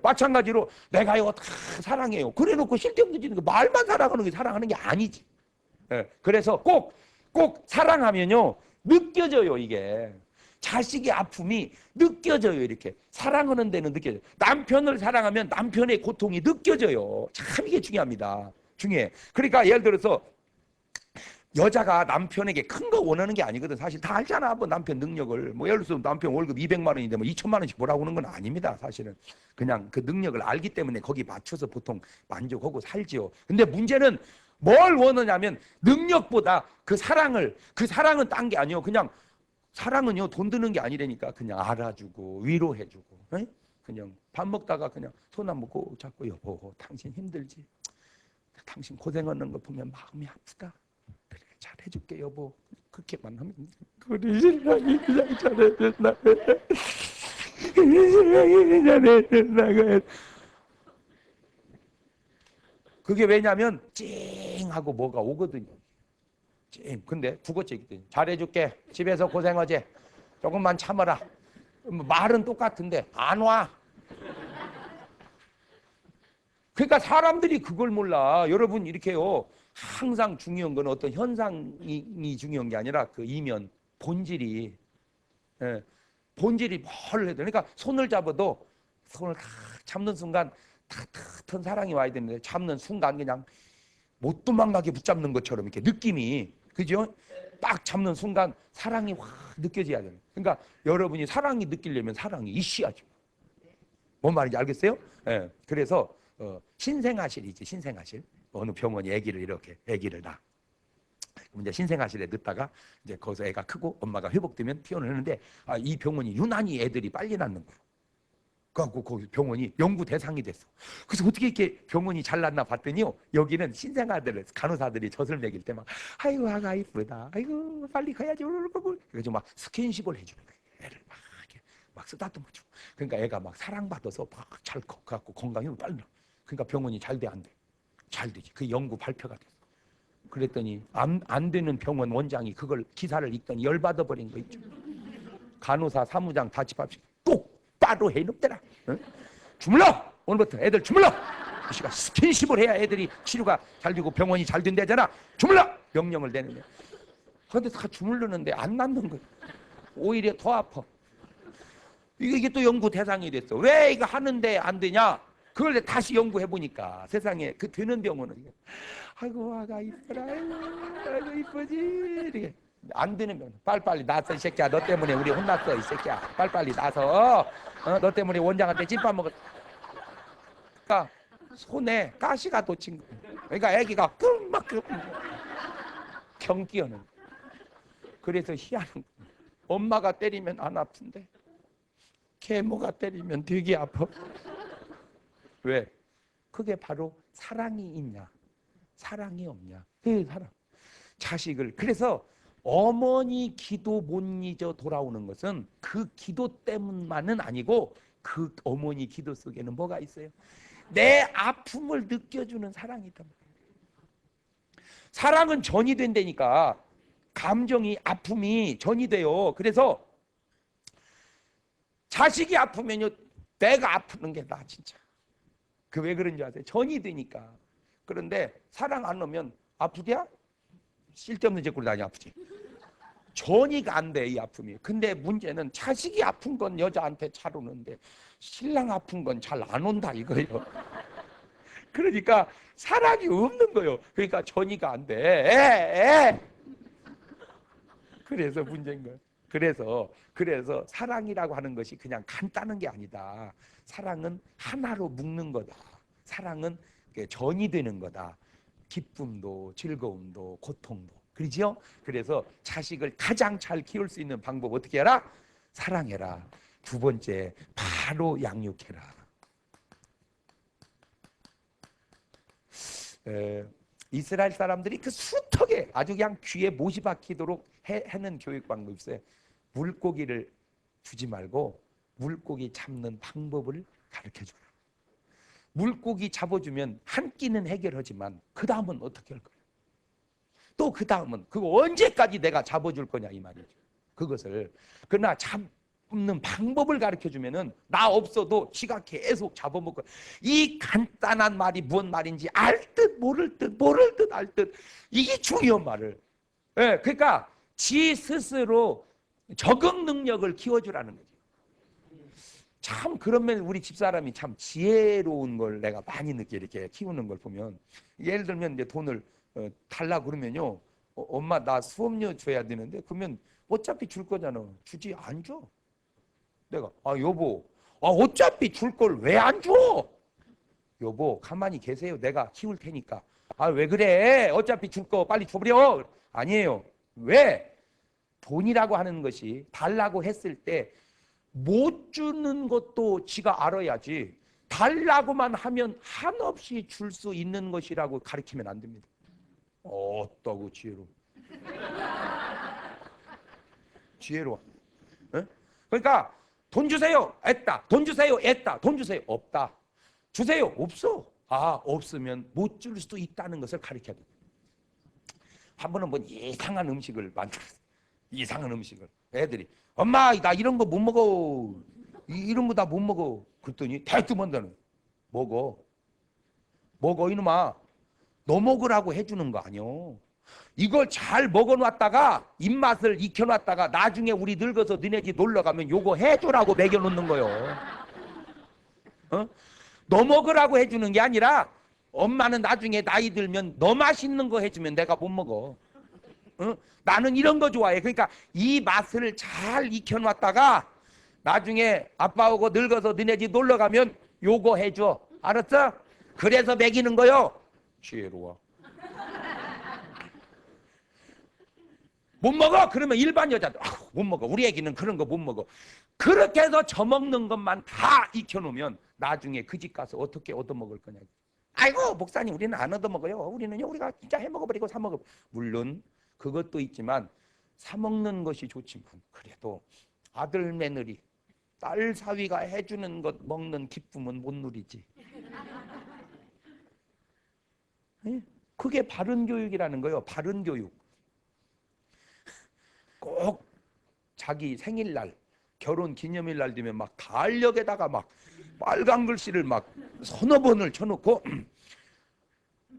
마찬가지로 내가 이거 다 사랑해요. 그래 놓고 쓸데없는 짓는 거 말만 사랑하는 게 사랑하는 게 아니지. 그래서 꼭 사랑하면요 느껴져요. 이게 자식의 아픔이 느껴져요. 이렇게 사랑하는 데는 느껴져요. 남편을 사랑하면 남편의 고통이 느껴져요. 참 이게 중요합니다. 중요해. 그러니까 예를 들어서 여자가 남편에게 큰 거 원하는 게 아니거든. 사실 다 알잖아. 뭐 남편 능력을. 뭐 예를 들어서 남편 월급 200만 원인데 뭐 2천만 원씩 뭐라고 하는 건 아닙니다. 사실은. 그냥 그 능력을 알기 때문에 거기 맞춰서 보통 만족하고 살지요. 근데 문제는 뭘 원하냐면 능력보다 그 사랑은 딴 게 아니에요. 그냥 사랑은요 돈 드는 게 아니라니까. 그냥 알아주고 위로해주고. 그냥 밥 먹다가 그냥 손 안 먹고 자꾸 여보 당신 힘들지? 당신 고생하는 거 보면 마음이 아프다. 그래 잘해줄게 여보. 그렇게만 하면 우리 신랑이 그냥 잘해준다. 우리 신랑이 잘해준다. 그게 왜냐면 찡하고 뭐가 오거든요. 찡. 근데 국어책이거든요. 잘해줄게. 집에서 고생하지. 조금만 참아라. 말은 똑같은데 안 와. 그러니까 사람들이 그걸 몰라. 여러분 이렇게요. 항상 중요한 건 어떤 현상이 중요한 게 아니라 그 이면 본질이, 예, 본질이 뭘 해도, 그러니까 손을 잡아도 손을 탁 잡는 순간 따뜻한 사랑이 와야 되는데 잡는 순간 그냥 못 도망가게 붙잡는 것처럼 이렇게 느낌이, 그죠? 딱 잡는 순간 사랑이 확 느껴져야 돼요. 그러니까 여러분이 사랑이 느끼려면 사랑이 있어야죠. 뭔 말인지 알겠어요? 예. 그래서 신생아실이지, 신생아실. 어느 병원이 아기를 이렇게 아기를 낳아. 그럼 이제 신생아실에 넣다가 이제 거기서 애가 크고 엄마가 회복되면 퇴원을 하는데, 이 병원이 유난히 애들이 빨리 낳는 거예요. 그래갖고 그 병원이 연구 대상이 됐어. 그래서 어떻게 이렇게 병원이 잘 났나 봤더니요, 여기는 신생아들을 간호사들이 젖을 먹일 때 막 아이고 아가 이쁘다, 아이고 빨리 가야지, 그래서 막 스킨십을 해주는 거예요. 애를 막 이렇게 막 쓰다듬어줘. 그러니까 애가 막 사랑받아서 막 잘 커갖고 건강이 빨리 나. 그러니까 병원이 잘 돼 안 돼? 잘 되지. 그 연구 발표가 됐어. 그랬더니 안 되는 병원 원장이 그걸 기사를 읽더니 열받아 버린 거 있죠. 간호사 사무장 다 집합시켜 똑바로 해놓더라. 응? 주물러! 오늘부터 애들 주물러! 이 시간 스킨십을 해야 애들이 치료가 잘 되고 병원이 잘 된다잖아. 주물러! 명령을 내는데, 그런데 다 주물르는데 안 낫는 거야. 오히려 더 아파. 이게 또 연구 대상이 됐어. 왜 이거 하는데 안 되냐? 그걸 다시 연구해 보니까 세상에 그 되는 병원은 아이고 아가 이뻐라, 아이고 이쁘지, 이렇게 안 되는 병원. 빨리빨리 나서 이 새끼야, 너 때문에 우리 혼났어 이 새끼야, 빨리빨리 나서, 너 때문에 원장한테 찐밥 먹었어. 그러니까 손에 가시가 돋친 거야. 그러니까 애기가 끔막 경기하는. 그래서 희한한 거야. 엄마가 때리면 안 아픈데 계모가 때리면 되게 아파. 왜? 그게 바로 사랑이 있냐, 사랑이 없냐. 그 사랑. 자식을. 그래서 어머니 기도 못 잊어 돌아오는 것은 그 기도 때문만은 아니고, 그 어머니 기도 속에는 뭐가 있어요? 내 아픔을 느껴주는 사랑이 있단 말이에요. 사랑은 전이 된다니까. 감정이, 아픔이 전이 돼요. 그래서 자식이 아프면요, 내가 아프는 게 나 진짜. 그 왜 그런지 아세요? 전이 되니까. 그런데 사랑 안 오면 아프냐? 쓸데없는 짓거리 다니 아프지. 전이가 안 돼, 이 아픔이. 근데 문제는 자식이 아픈 건 여자한테 잘 오는데 신랑 아픈 건 잘 안 온다 이거예요. 그러니까 사랑이 없는 거예요. 그러니까 전이가 안 돼. 그래서 문제인 거예요. 그래서 사랑이라고 하는 것이 그냥 간단한 게 아니다. 사랑은 하나로 묶는 거다. 사랑은 전이 되는 거다. 기쁨도 즐거움도 고통도. 그렇죠? 그래서 자식을 가장 잘 키울 수 있는 방법 어떻게 해라? 사랑해라. 두 번째, 바로 양육해라. 이스라엘 사람들이 그 수턱에 아주 그냥 귀에 못이 박히도록 해는 교육 방법이 있어요. 물고기를 주지 말고 물고기 잡는 방법을 가르쳐 줘라. 물고기 잡아주면 한 끼는 해결하지만 그 다음은 어떻게 할 거야? 또 그 다음은 그거 언제까지 내가 잡아줄 거냐 이 말이죠. 그것을. 그러나 잡는 방법을 가르쳐 주면은 나 없어도 지가 계속 잡아먹고, 이 간단한 말이 무슨 말인지 알 듯 모를 듯 알 듯, 이게 중요한 말을. 예, 그러니까 지 스스로 적응 능력을 키워주라는 거죠. 참 그러면 우리 집사람이 참 지혜로운 걸 내가 많이 느껴. 이렇게 키우는 걸 보면, 예를 들면 이제 돈을 달라 그러면요, 엄마 나 수업료 줘야 되는데, 그러면 어차피 줄 거잖아. 주지 안 줘. 내가 여보, 어차피 줄 걸 왜 안 줘? 여보 가만히 계세요. 내가 키울 테니까. 왜 그래? 어차피 줄 거 빨리 줘버려. 아니에요. 왜? 돈이라고 하는 것이 달라고 했을 때 못 주는 것도 지가 알아야지, 달라고만 하면 한없이 줄 수 있는 것이라고 가르치면 안 됩니다. 어따고 지혜로워. 에? 그러니까 돈 주세요. 했다. 돈 주세요. 했다. 돈 주세요. 없다. 주세요. 없어. 없으면 못 줄 수도 있다는 것을 가르쳐야 돼. 한 번은 뭐 이상한 음식을 만들었어. 이상한 음식을. 애들이 엄마 나 이런 거 못 먹어. 이런 거 다 못 먹어. 그랬더니 대뜸 한다는 먹어. 먹어 이놈아. 너 먹으라고 해주는 거 아니오. 이걸 잘 먹어놨다가 입맛을 익혀놨다가 나중에 우리 늙어서 너네 집 놀러가면 요거 해주라고 먹여놓는 거요. 어? 너 먹으라고 해주는 게 아니라 엄마는 나중에 나이 들면 너 맛있는 거 해주면 내가 못 먹어. 어? 나는 이런 거 좋아해. 그러니까 이 맛을 잘 익혀놨다가 나중에 아빠하고 늙어서 너네 집 놀러가면 요거 해줘. 알았어? 그래서 먹이는 거요. 지혜로워. 못 먹어? 그러면 일반 여자들 못 먹어. 우리 애기는 그런 거 못 먹어. 그렇게 해서 저먹는 것만 다 익혀놓으면 나중에 그 집 가서 어떻게 얻어먹을 거냐. 아이고 목사님 우리는 안 얻어먹어요. 우리는요 우리가 진짜 해먹어버리고 사먹어. 물론 그것도 있지만 사먹는 것이 좋지만 그래도 아들 며느리 딸 사위가 해주는 것 먹는 기쁨은 못 누리지. 그게 바른 교육이라는 거예요. 바른 교육. 꼭 자기 생일날 결혼 기념일날 되면 막 달력에다가 막 빨간 글씨를 막 서너 번을 쳐놓고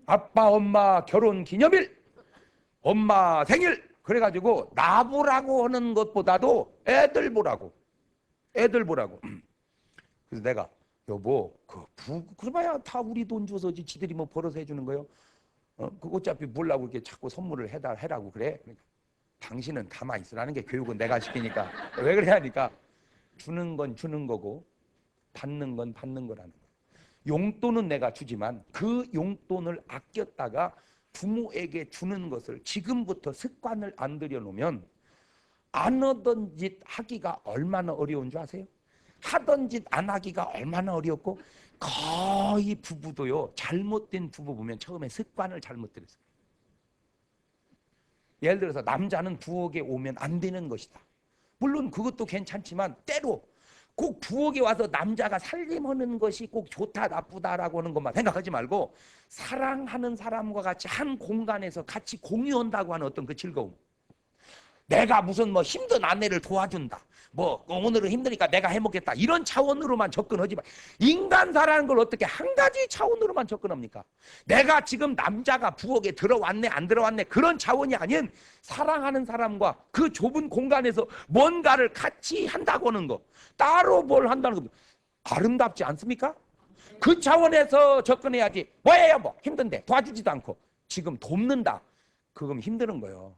아빠 엄마 결혼 기념일 엄마 생일 그래가지고 나 보라고 하는 것보다도 애들 보라고 그래서 내가 여보 그래봐야 다 우리 돈 줘서지 지들이 뭐 벌어서 해주는 거요. 그 어차피 몰라고 이렇게 자꾸 선물을 해라고 그래. 그러니까 당신은 가만히 있으라는 게 교육은 내가 시키니까. 왜 그래 하니까 주는 건 주는 거고 받는 건 받는 거라는 거야. 용돈은 내가 주지만 그 용돈을 아꼈다가 부모에게 주는 것을 지금부터 습관을 안 들여놓으면 안 하던 짓 하기가 얼마나 어려운 줄 아세요? 하던 짓 안 하기가 얼마나 어렵고 거의 부부도요 잘못된 부부 보면 처음에 습관을 잘못 들였어요. 예를 들어서 남자는 부엌에 오면 안 되는 것이다. 물론 그것도 괜찮지만 때로 꼭 부엌에 와서 남자가 살림하는 것이 꼭 좋다 나쁘다라고 하는 것만 생각하지 말고 사랑하는 사람과 같이 한 공간에서 같이 공유한다고 하는 어떤 그 즐거움. 내가 무슨 뭐 힘든 아내를 도와준다. 뭐 오늘은 힘드니까 내가 해먹겠다. 이런 차원으로만 접근하지 마. 인간사라는 걸 어떻게 한 가지 차원으로만 접근합니까? 내가 지금 남자가 부엌에 들어왔네 안 들어왔네 그런 차원이 아닌 사랑하는 사람과 그 좁은 공간에서 뭔가를 같이 한다고 하는 거. 따로 뭘 한다는 거. 아름답지 않습니까? 그 차원에서 접근해야지. 뭐예요 뭐 힘든데 도와주지도 않고 지금 돕는다. 그건 힘드는 거예요.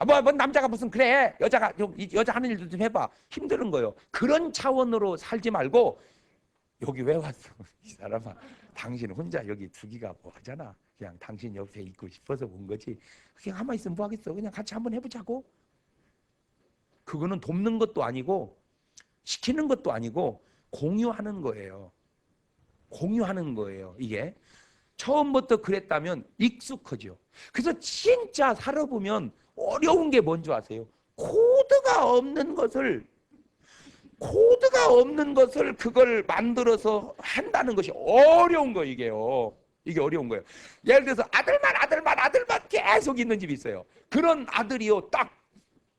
뭐 남자가 무슨 그래 여자가 여자 하는 일도 좀 해봐. 힘드는 거예요. 그런 차원으로 살지 말고 여기 왜 왔어 이 사람아. 당신 혼자 여기 두기가 뭐 하잖아. 그냥 당신 옆에 있고 싶어서 온 거지. 그냥 가만히 있으면 뭐 하겠어. 그냥 같이 한번 해보자고. 그거는 돕는 것도 아니고 시키는 것도 아니고 공유하는 거예요. 공유하는 거예요. 이게 처음부터 그랬다면 익숙하죠. 그래서 진짜 살아보면 어려운 게 뭔지 아세요? 코드가 없는 것을 그걸 만들어서 한다는 것이 어려운 거예요. 이게요. 이게 어려운 거예요. 예를 들어서 아들만 계속 있는 집이 있어요. 그런 아들이요. 딱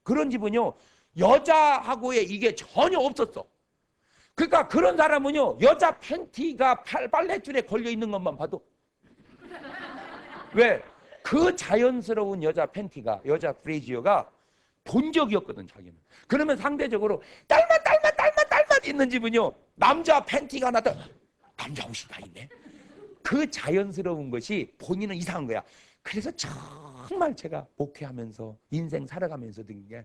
그런 집은요. 여자하고의 이게 전혀 없었어. 그러니까 그런 사람은요. 여자 팬티가 빨랫줄에 걸려 있는 것만 봐도 왜? 그 자연스러운 여자 팬티가 여자 브래지어가 본 적이 없거든 자기는. 그러면 상대적으로 딸만 있는 집은요 남자 팬티가 나도 남자 옷이 다 있네. 그 자연스러운 것이 본인은 이상한 거야. 그래서 정말 제가 목회하면서 인생 살아가면서 든 게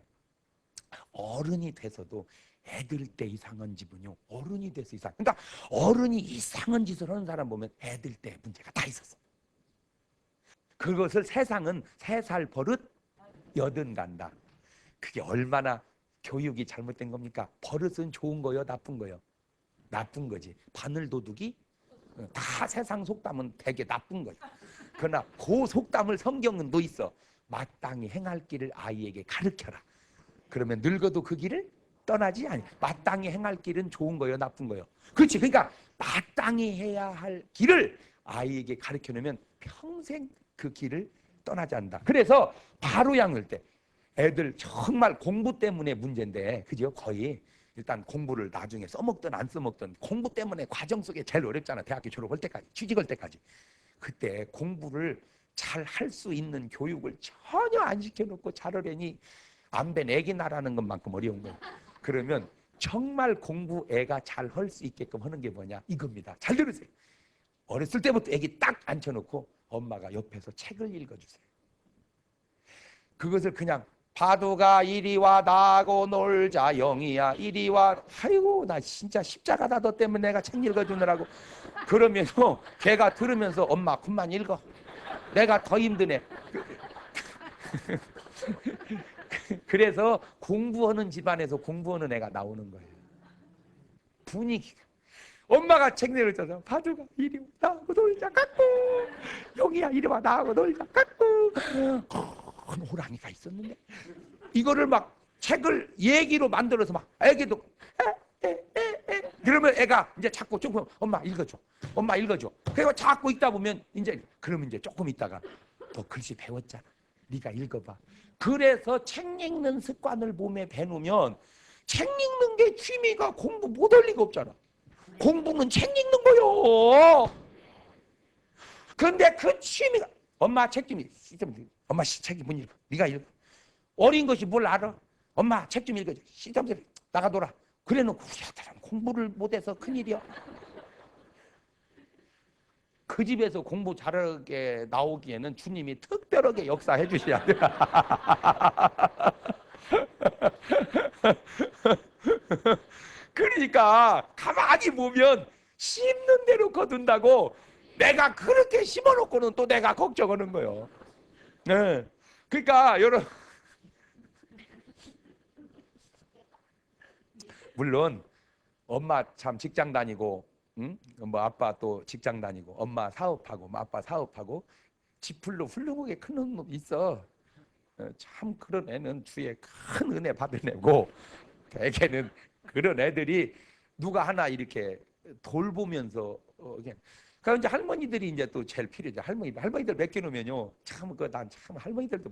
어른이 돼서도 애들 때 이상한 집은요 어른이 돼서 이상. 그러니까 어른이 이상한 짓을 하는 사람 보면 애들 때 문제가 다 있었어. 그것을 세상은 3살 버릇 80 간다. 그게 얼마나 교육이 잘못된 겁니까? 버릇은 좋은 거요, 나쁜 거요? 나쁜 거지. 바늘도둑이 다 세상 속담은 되게 나쁜 거예요. 그러나 그 속담을 성경은 또 있어. 마땅히 행할 길을 아이에게 가르쳐라. 그러면 늙어도 그 길을 떠나지 아니. 마땅히 행할 길은 좋은 거요, 나쁜 거요? 그렇지. 그러니까 마땅히 해야 할 길을 아이에게 가르쳐 놓으면 평생 그 길을 떠나지 않는다. 그래서 바로 양을 때 애들 정말 공부 때문에 문제인데 그죠? 거의 일단 공부를 나중에 써먹든 안 써먹든 공부 때문에 과정 속에 제일 어렵잖아. 대학교 졸업할 때까지, 취직할 때까지. 그때 공부를 잘 할 수 있는 교육을 전혀 안 시켜놓고 자르려니 안벤 애기 나라는 것만큼 어려운 거예요. 그러면 정말 공부 애가 잘 할 수 있게끔 하는 게 뭐냐, 이겁니다. 잘 들으세요. 어렸을 때부터 애기 딱 앉혀놓고 엄마가 옆에서 책을 읽어주세요. 그것을 그냥 바두가 이리 와 나하고 놀자 영희야 이리 와. 아이고 나 진짜 십자가다 너 때문에 내가 책 읽어주느라고. 그러면서 걔가 들으면서 엄마 그만 읽어 내가 더 힘드네. 그래서 공부하는 집안에서 공부하는 애가 나오는 거예요. 분위기가. 엄마가 책 내려줘서 바두가 이리 와 나하고 놀자 까꿍 영희야 이리 와 나하고 놀자 까꿍. 큰 호랑이가 있었는데 이거를 막 책을 얘기로 만들어서 막 애기도 그러면 애가 이제 자꾸 조금 엄마 읽어줘 엄마 읽어줘. 그래서 자꾸 읽다 보면 이제 그러면 이제 조금 있다가 너 글씨 배웠잖아 네가 읽어봐. 그래서 책 읽는 습관을 몸에 배놓으면 책 읽는 게 취미가 공부 못할 리가 없잖아. 공부는 책 읽는 거요. 근데 그 취미가 엄마 책 좀 엄마 책이 못 읽어 네가 읽어. 어린 것이 뭘 알아. 엄마 책 좀 읽어줘. 시점들 나가 놀아. 그래놓고 우리 아들은 공부를 못해서 큰일이야. 그 집에서 공부 잘하게 나오기에는 주님이 특별하게 역사해 주셔야 돼. 그러니까 가만히 보면 심는 대로 거둔다고. 내가 그렇게 심어놓고는 또 내가 걱정하는 거예요. 네. 그러니까 여러분 물론 엄마 참 직장 다니고 응? 뭐 아빠 또 직장 다니고 엄마 사업하고 뭐 아빠 사업하고 지풀로 훌륭하게 크는 놈 있어. 참 그런 애는 주의 큰 은혜 받은 애고 대개는 그런 애들이 누가 하나 이렇게 돌보면서 그러니까 이제 할머니들이 이제 또 제일 필요하죠. 할머니들 맡겨놓으면요 참 그 난 참 할머니들도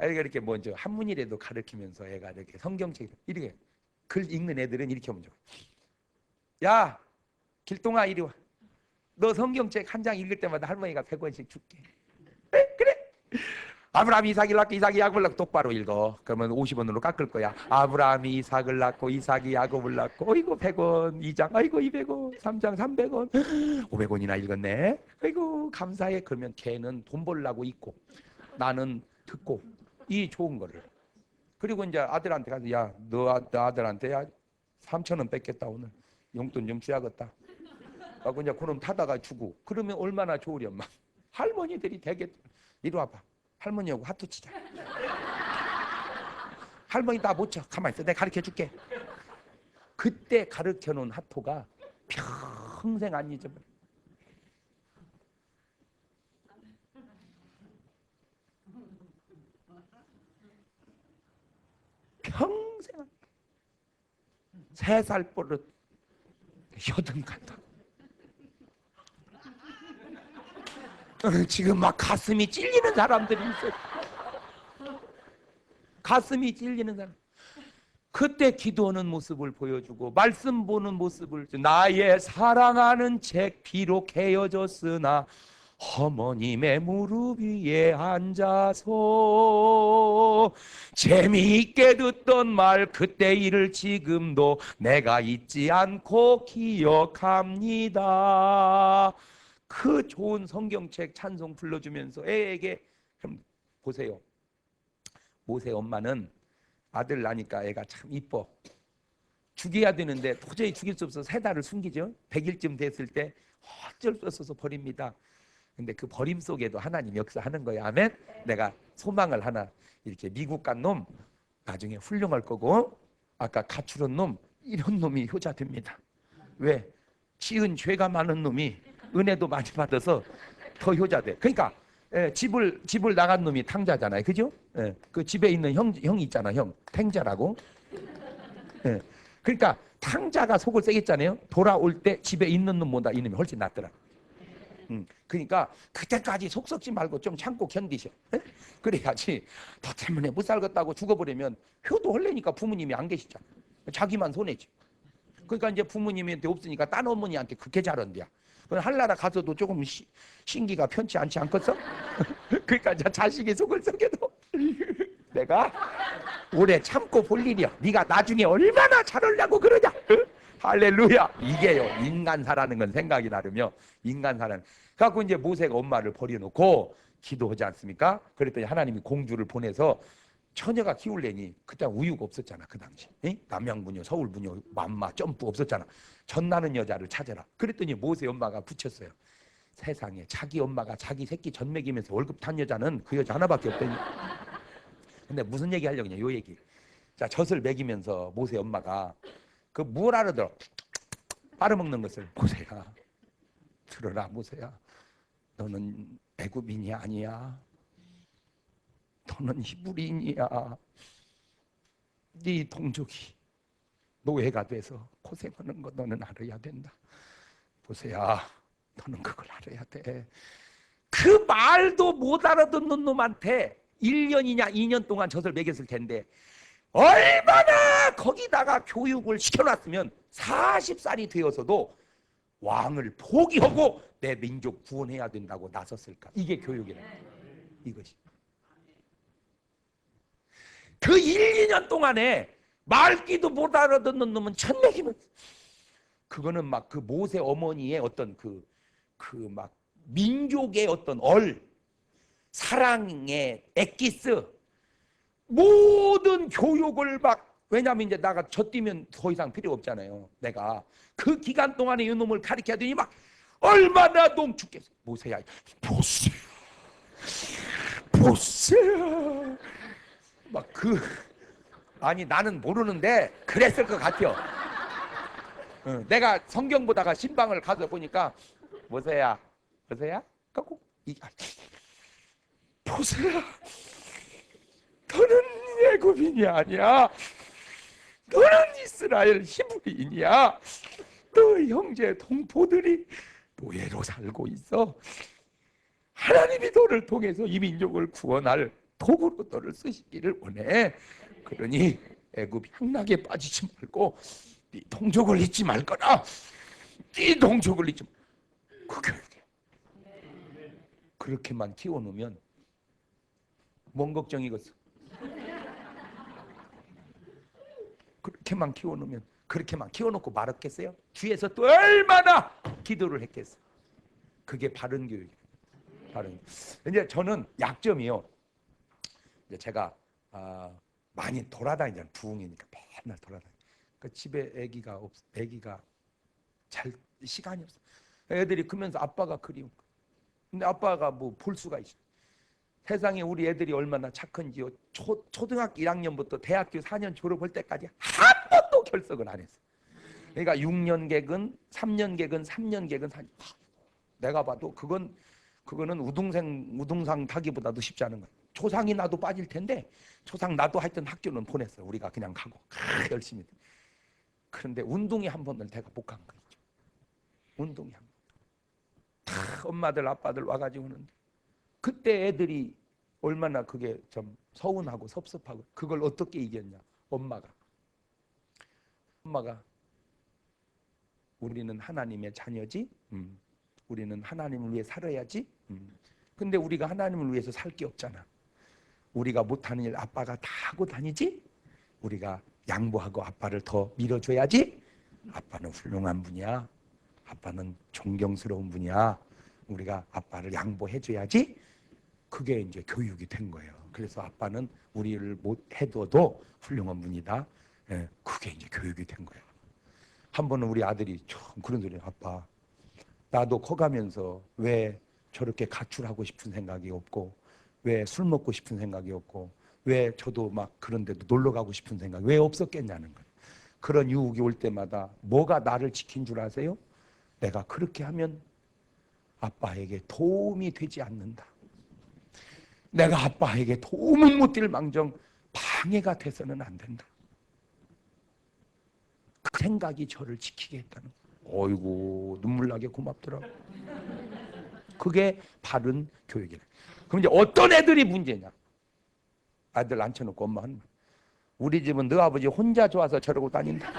애가 이렇게 먼저 한문이라도 가르치면서 애가 이렇게 성경책 이렇게 글 읽는 애들은 이렇게 하면 좋아. 야 길동아 이리 와. 너 성경책 한 장 읽을 때마다 할머니가 100원씩 줄게. 그래. 아브라함이 이삭을 낳고 이삭이 야곱을 낳고 똑바로 읽어. 그러면 50원으로 깎을 거야. 아브라함이 이삭을 낳고 이삭이 야곱을 낳고 어이구 100원 2장 아이고 200원 3장 300원 500원이나 읽었네. 아이고 감사해. 그러면 걔는 돈 벌라고 읽고 나는 듣고 이 좋은 거를. 그리고 이제 아들한테 가서 야 너 아들한테 야 3,000원 뺏겠다 오늘 용돈 좀 줘야겠다. 하고 이제 그럼 타다가 주고 그러면 얼마나 좋으려 엄마. 할머니들이 되게 이리 와봐. 할머니하고 하트 치자. 할머니 나 못 쳐. 가만히 있어. 내가 가르쳐 줄게. 그때 가르쳐 놓은 하토가 평생 안 잊어버려. 평생 안. 3살 버릇 여든 간다. 지금 막 가슴이 찔리는 사람들이 있어요. 가슴이 찔리는 사람. 그때 기도하는 모습을 보여주고 말씀 보는 모습을. 나의 사랑하는 책 비록 헤어졌으나 어머님의 무릎 위에 앉아서 재미있게 듣던 말 그때 일을 지금도 내가 잊지 않고 기억합니다. 그 좋은 성경책 찬송 불러주면서 애에게. 그럼 보세요. 모세 엄마는 아들 나니까 애가 참 이뻐. 죽여야 되는데 도저히 죽일 수 없어서 3달을 숨기죠. 100일쯤 됐을 때 어쩔 수 없어서 버립니다. 근데 그 버림 속에도 하나님 역사하는 거야. 아멘. 내가 소망을 하나. 이렇게 미국 간 놈 나중에 훌륭할 거고 아까 가출한 놈 이런 놈이 효자 됩니다. 왜? 지은 죄가 많은 놈이 은혜도 많이 받아서 더 효자 돼. 그러니까 집을 나간 놈이 탕자잖아요. 그죠? 그 집에 있는 형이 있잖아. 형 탱자라고. 그러니까 탕자가 속을 세겠잖아요. 돌아올 때 집에 있는 놈보다 이놈이 훨씬 낫더라. 그러니까 그때까지 속 썩지 말고 좀 참고 견디셔. 그래야지 너 때문에 못 살겠다고 죽어버리면 효도 헐래니까 부모님이 안 계시잖아. 자기만 손해지. 그러니까 이제 부모님한테 없으니까 딴 어머니한테 그렇게 잘한대야. 그럼 할나라 가서도 조금 신기가 편치 않지 않겠어? 그러니까 자식이 속을 썩여도 내가 오래 참고 볼 일이야. 네가 나중에 얼마나 잘하려고 그러냐. 할렐루야. 이게요, 인간사라는 건 생각이 나르며 인간사라는. 그래갖고 이제 모세가 엄마를 버려놓고 기도하지 않습니까? 그랬더니 하나님이 공주를 보내서 처녀가 키울래니, 그때 우유가 없었잖아 그 당시. 남양분유, 서울분유, 맘마, 점프 없었잖아. 전나는 여자를 찾아라. 그랬더니 모세 엄마가 붙였어요. 세상에 자기 엄마가 자기 새끼 전 먹이면서 월급 탄 여자는 그 여자 하나밖에 없더니. 근데 무슨 얘기 하려고 그냥 요 얘기. 자, 젖을 먹이면서 모세 엄마가 그 뭘 알아들어? 빨아먹는 것을. 모세야, 들어라 모세야. 너는 애굽인이 아니야. 너는 히브리인이야. 네 동족이 노예가 돼서 고생하는 거 너는 알아야 된다. 보세요, 너는 그걸 알아야 돼. 그 말도 못 알아듣는 놈한테 1년이냐 2년 동안 젖을 먹였을 텐데 얼마나 거기다가 교육을 시켜놨으면 40살이 되어서도 왕을 포기하고 내 민족 구원해야 된다고 나섰을까. 이게 교육이라는 거예요. 이것이. 그 1, 2년 동안에 말귀도 못 알아듣는 놈은 천맥이면, 그거는 막 그 모세 어머니의 어떤 그 막 민족의 어떤 사랑의 엑기스, 모든 교육을 막, 왜냐면 이제 나가 저 뛰면 더 이상 필요 없잖아요. 내가 그 기간 동안에 이 놈을 가르쳐야 되니 막 얼마나 농축겠어. 모세야, 보세요. 막 아니 나는 모르는데 그랬을 것 같아요. 내가 성경 보다가 신방을 가서 보니까 보세요. 갖고 보세요. 너는 애굽인이 아니야. 너는 이스라엘 히브리인이야. 너 형제 동포들이 노예로 살고 있어. 하나님이 너를 통해서 이 민족을 구원할 도구로 너를 쓰시기를 원해. 그러니 애굽 향락에 빠지지 말고 네 동족을 잊지 말거나. 네 동족을 잊지 말고. 그 교육이야. 그렇게만 키워놓으면 뭔 걱정이겠어. 그렇게만 키워놓으면, 그렇게만 키워놓고 말았겠어요? 뒤에서 또 얼마나 기도를 했겠어. 그게 바른 교육이에요. 바른. 이제 저는 약점이요. 이제 제가 많이 돌아다니잖아요. 부흥이니까 맨날 돌아다니. 그 집에 아기가 잘 시간이 없어. 애들이 크면서 아빠가 그리운 거. 근데 아빠가 뭐 볼 수가 있어. 세상에 우리 애들이 얼마나 착한지요. 초등학교 1학년부터 대학교 4년 졸업할 때까지 한 번도 결석을 안 했어. 그러니까 6년 개근, 3년 개근, 3년 개근, 4년. 내가 봐도 그거는 우등상 타기보다도 쉽지 않은 거야. 초상이 나도 빠질 텐데 초상 나도 하여튼 학교는 보냈어. 우리가 그냥 가고 열심히. 그런데 운동회 한 번을 내가 못 간 거 있죠. 운동회 한 번. 다 엄마들 아빠들 와가지고 오는데 그때 애들이 얼마나 그게 좀 서운하고 섭섭하고, 그걸 어떻게 이겼냐. 엄마가 우리는 하나님의 자녀지. 우리는 하나님을 위해 살아야지. 근데 우리가 하나님을 위해서 살 게 없잖아. 우리가 못하는 일 아빠가 다 하고 다니지. 우리가 양보하고 아빠를 더 밀어줘야지. 아빠는 훌륭한 분이야. 아빠는 존경스러운 분이야. 우리가 아빠를 양보해줘야지. 그게 이제 교육이 된 거예요. 그래서 아빠는 우리를 못 해둬도 훌륭한 분이다. 그게 이제 교육이 된 거예요. 한 번은 우리 아들이 좀 그런 소리. 아빠, 나도 커가면서 왜 저렇게 가출하고 싶은 생각이 없고, 왜 술 먹고 싶은 생각이 없고, 왜 저도 막 그런 데도 놀러 가고 싶은 생각이 왜 없었겠냐는 거예요. 그런 유혹이 올 때마다 뭐가 나를 지킨 줄 아세요? 내가 그렇게 하면 아빠에게 도움이 되지 않는다. 내가 아빠에게 도움은 못 될 망정 방해가 돼서는 안 된다. 그 생각이 저를 지키게 했다는 거예요. 어이구, 눈물 나게 고맙더라고. 그게 바른 교육이래. 그럼 이제 어떤 애들이 문제냐? 아들 앉혀놓고 엄마 하는 말. 우리 집은 너 아버지 혼자 좋아서 저러고 다닌다.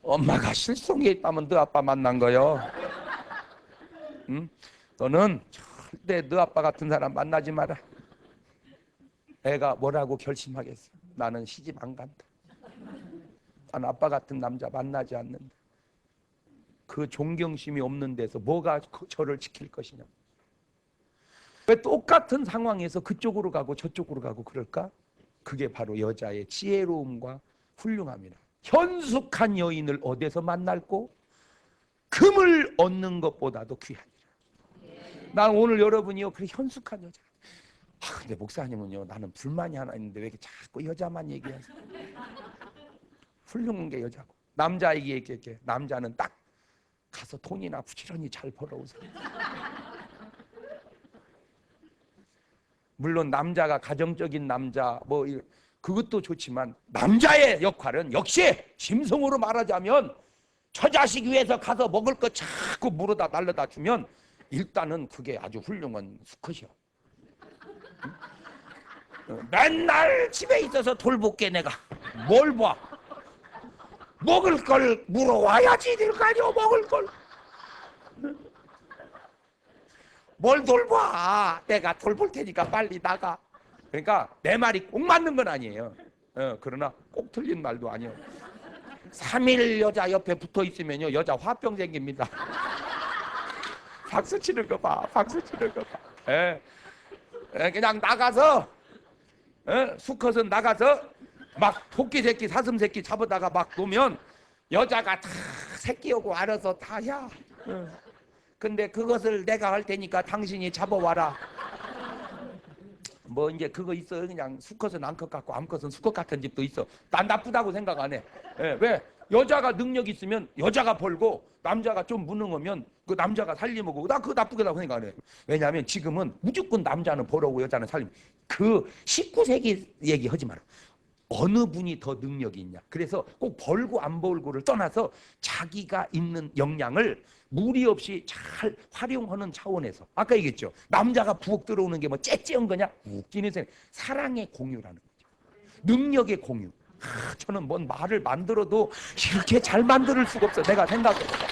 엄마가 실속에 있다면 너 아빠 만난 거요. 응? 너는 절대 너 아빠 같은 사람 만나지 마라. 애가 뭐라고 결심하겠어. 나는 시집 안 간다. 난 아빠 같은 남자 만나지 않는다. 그 존경심이 없는 데서 뭐가 저를 지킬 것이냐. 왜 똑같은 상황에서 그쪽으로 가고 저쪽으로 가고 그럴까? 그게 바로 여자의 지혜로움과 훌륭함이라. 현숙한 여인을 어디서 만날고 금을 얻는 것보다도 귀하니라. 난 오늘 여러분이요, 그래 현숙한 여자. 근데 목사님은요, 나는 불만이 하나 있는데 왜 이렇게 자꾸 여자만 얘기하세요? 훌륭한 게 여자고. 남자에게 얘기할게. 남자는 딱 가서 돈이나 부지런히 잘 벌어오세요. 물론 남자가 가정적인 남자 뭐 그것도 좋지만 남자의 역할은 역시 짐승으로 말하자면 저 자식 위해서 가서 먹을 거 자꾸 물어다 날려다 주면 일단은 그게 아주 훌륭한 수컷이야. 맨날 집에 있어서 돌볼게. 내가 뭘 봐. 먹을 걸 물어와야지 될 거 아니오. 먹을 걸. 뭘 돌봐. 내가 돌볼 테니까 빨리 나가. 그러니까 내 말이 꼭 맞는 건 아니에요. 그러나 꼭 틀린 말도 아니에요. 3일 여자 옆에 붙어 있으면요, 여자 화병 생깁니다. 박수 치는 거 봐. 박수 치는 거 봐. 그냥 나가서 수컷은 나가서 막 토끼 새끼 사슴 새끼 잡아다가 막 놓으면 여자가 다 새끼 오고 알아서 다 야. 근데 그것을 내가 할 테니까 당신이 잡아와라. 뭐 이제 그거 있어. 그냥 수컷은 암컷 같고 암컷은 수컷 같은 집도 있어. 난 나쁘다고 생각 안 해. 왜? 여자가 능력 있으면 여자가 벌고 남자가 좀 무능하면 그 남자가 살림하고. 나 그거 나쁘다고 생각 안 해. 왜냐하면 지금은 무조건 남자는 벌어오고 여자는 살림. 그 19세기 얘기 하지 마라. 어느 분이 더 능력이 있냐. 그래서 꼭 벌고 안 벌고를 떠나서 자기가 있는 역량을 무리 없이 잘 활용하는 차원에서 아까 얘기했죠. 남자가 부엌 들어오는 게 뭐 째째한 거냐? 웃기는 생각. 사랑의 공유라는 거죠. 능력의 공유. 저는 뭔 말을 만들어도 이렇게 잘 만들 수가 없어. 내가 생각해보자.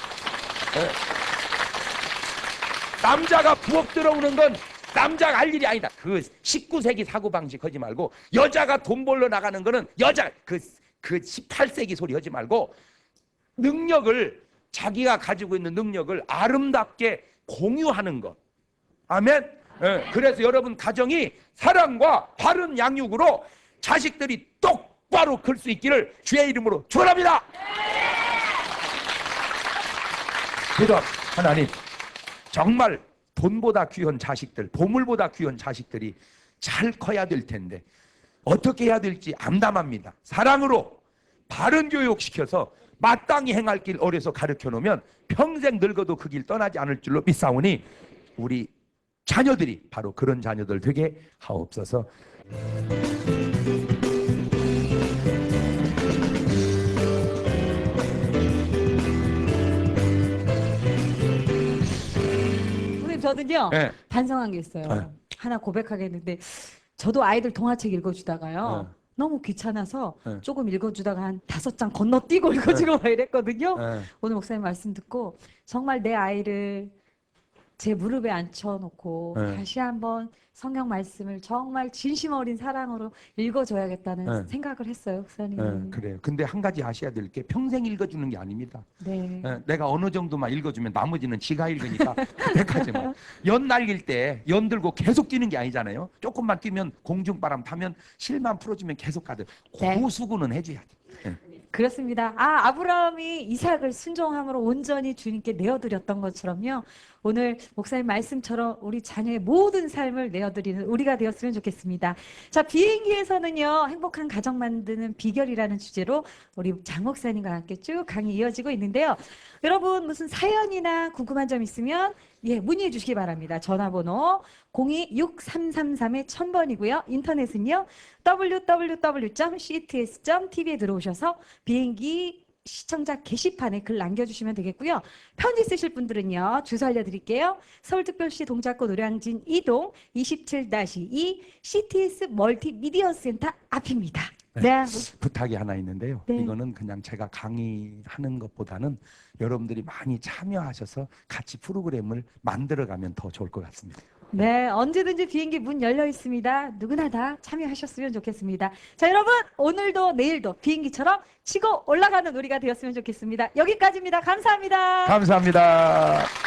남자가 부엌 들어오는 건 남자가 할 일이 아니다. 그 19세기 사고방식 하지 말고 여자가 돈 벌러 나가는 거는 여자 그 18세기 소리 하지 말고 능력을 자기가 가지고 있는 능력을 아름답게 공유하는 것. 아멘. 그래서 여러분 가정이 사랑과 바른 양육으로 자식들이 똑바로 클 수 있기를 주의 이름으로 축원합니다. 기도합니다. 하나님, 정말 돈보다 귀한 자식들, 보물보다 귀한 자식들이 잘 커야 될 텐데 어떻게 해야 될지 암담합니다. 사랑으로 바른 교육시켜서 마땅히 행할 길 어려서 가르쳐 놓으면 평생 늙어도 그 길 떠나지 않을 줄로 믿사오니 우리 자녀들이 바로 그런 자녀들 되게 하옵소서. 선생님, 저는요, 네. 반성한 게 있어요. 네. 하나 고백하겠는데, 저도 아이들 동화책 읽어주다가요. 네. 너무 귀찮아서 네. 조금 읽어주다가 한 5장 건너뛰고 읽어주고 막 이랬거든요. 네. 오늘 목사님 말씀 듣고 정말 내 아이를 제 무릎에 앉혀놓고 네. 다시 한번 성경 말씀을 정말 진심 어린 사랑으로 읽어줘야겠다는 네. 생각을 했어요, 목사님. 그래요. 근데 한 가지 아셔야 될 게 평생 읽어주는 게 아닙니다. 네. 내가 어느 정도만 읽어주면 나머지는 지가 읽으니까 그때까지만. 연 날릴 때 연 들고 계속 뛰는 게 아니잖아요. 조금만 뛰면 공중바람 타면 실만 풀어주면 계속 가든 네. 고수구는 해줘야 돼. 그렇습니다. 아브라함이 이삭을 순종함으로 온전히 주님께 내어드렸던 것처럼요. 오늘 목사님 말씀처럼 우리 자녀의 모든 삶을 내어드리는 우리가 되었으면 좋겠습니다. 자, 비행기에서는요, 행복한 가정 만드는 비결이라는 주제로 우리 장 목사님과 함께 쭉 강의 이어지고 있는데요. 여러분 무슨 사연이나 궁금한 점 있으면 문의해 주시기 바랍니다. 전화번호 026333-1000번이고요. 인터넷은요, www.cts.tv에 들어오셔서 비행기 시청자 게시판에 글 남겨주시면 되겠고요. 편지 쓰실 분들은요. 주소 알려드릴게요. 서울특별시 동작구 노량진 2동 27-2 CTS 멀티미디어 센터 앞입니다. 네. 부탁이 하나 있는데요. 네. 이거는 그냥 제가 강의하는 것보다는 여러분들이 많이 참여하셔서 같이 프로그램을 만들어가면 더 좋을 것 같습니다. 네, 언제든지 비행기 문 열려 있습니다. 누구나 다 참여하셨으면 좋겠습니다. 자, 여러분, 오늘도 내일도 비행기처럼 치고 올라가는 우리가 되었으면 좋겠습니다. 여기까지입니다. 감사합니다. 감사합니다.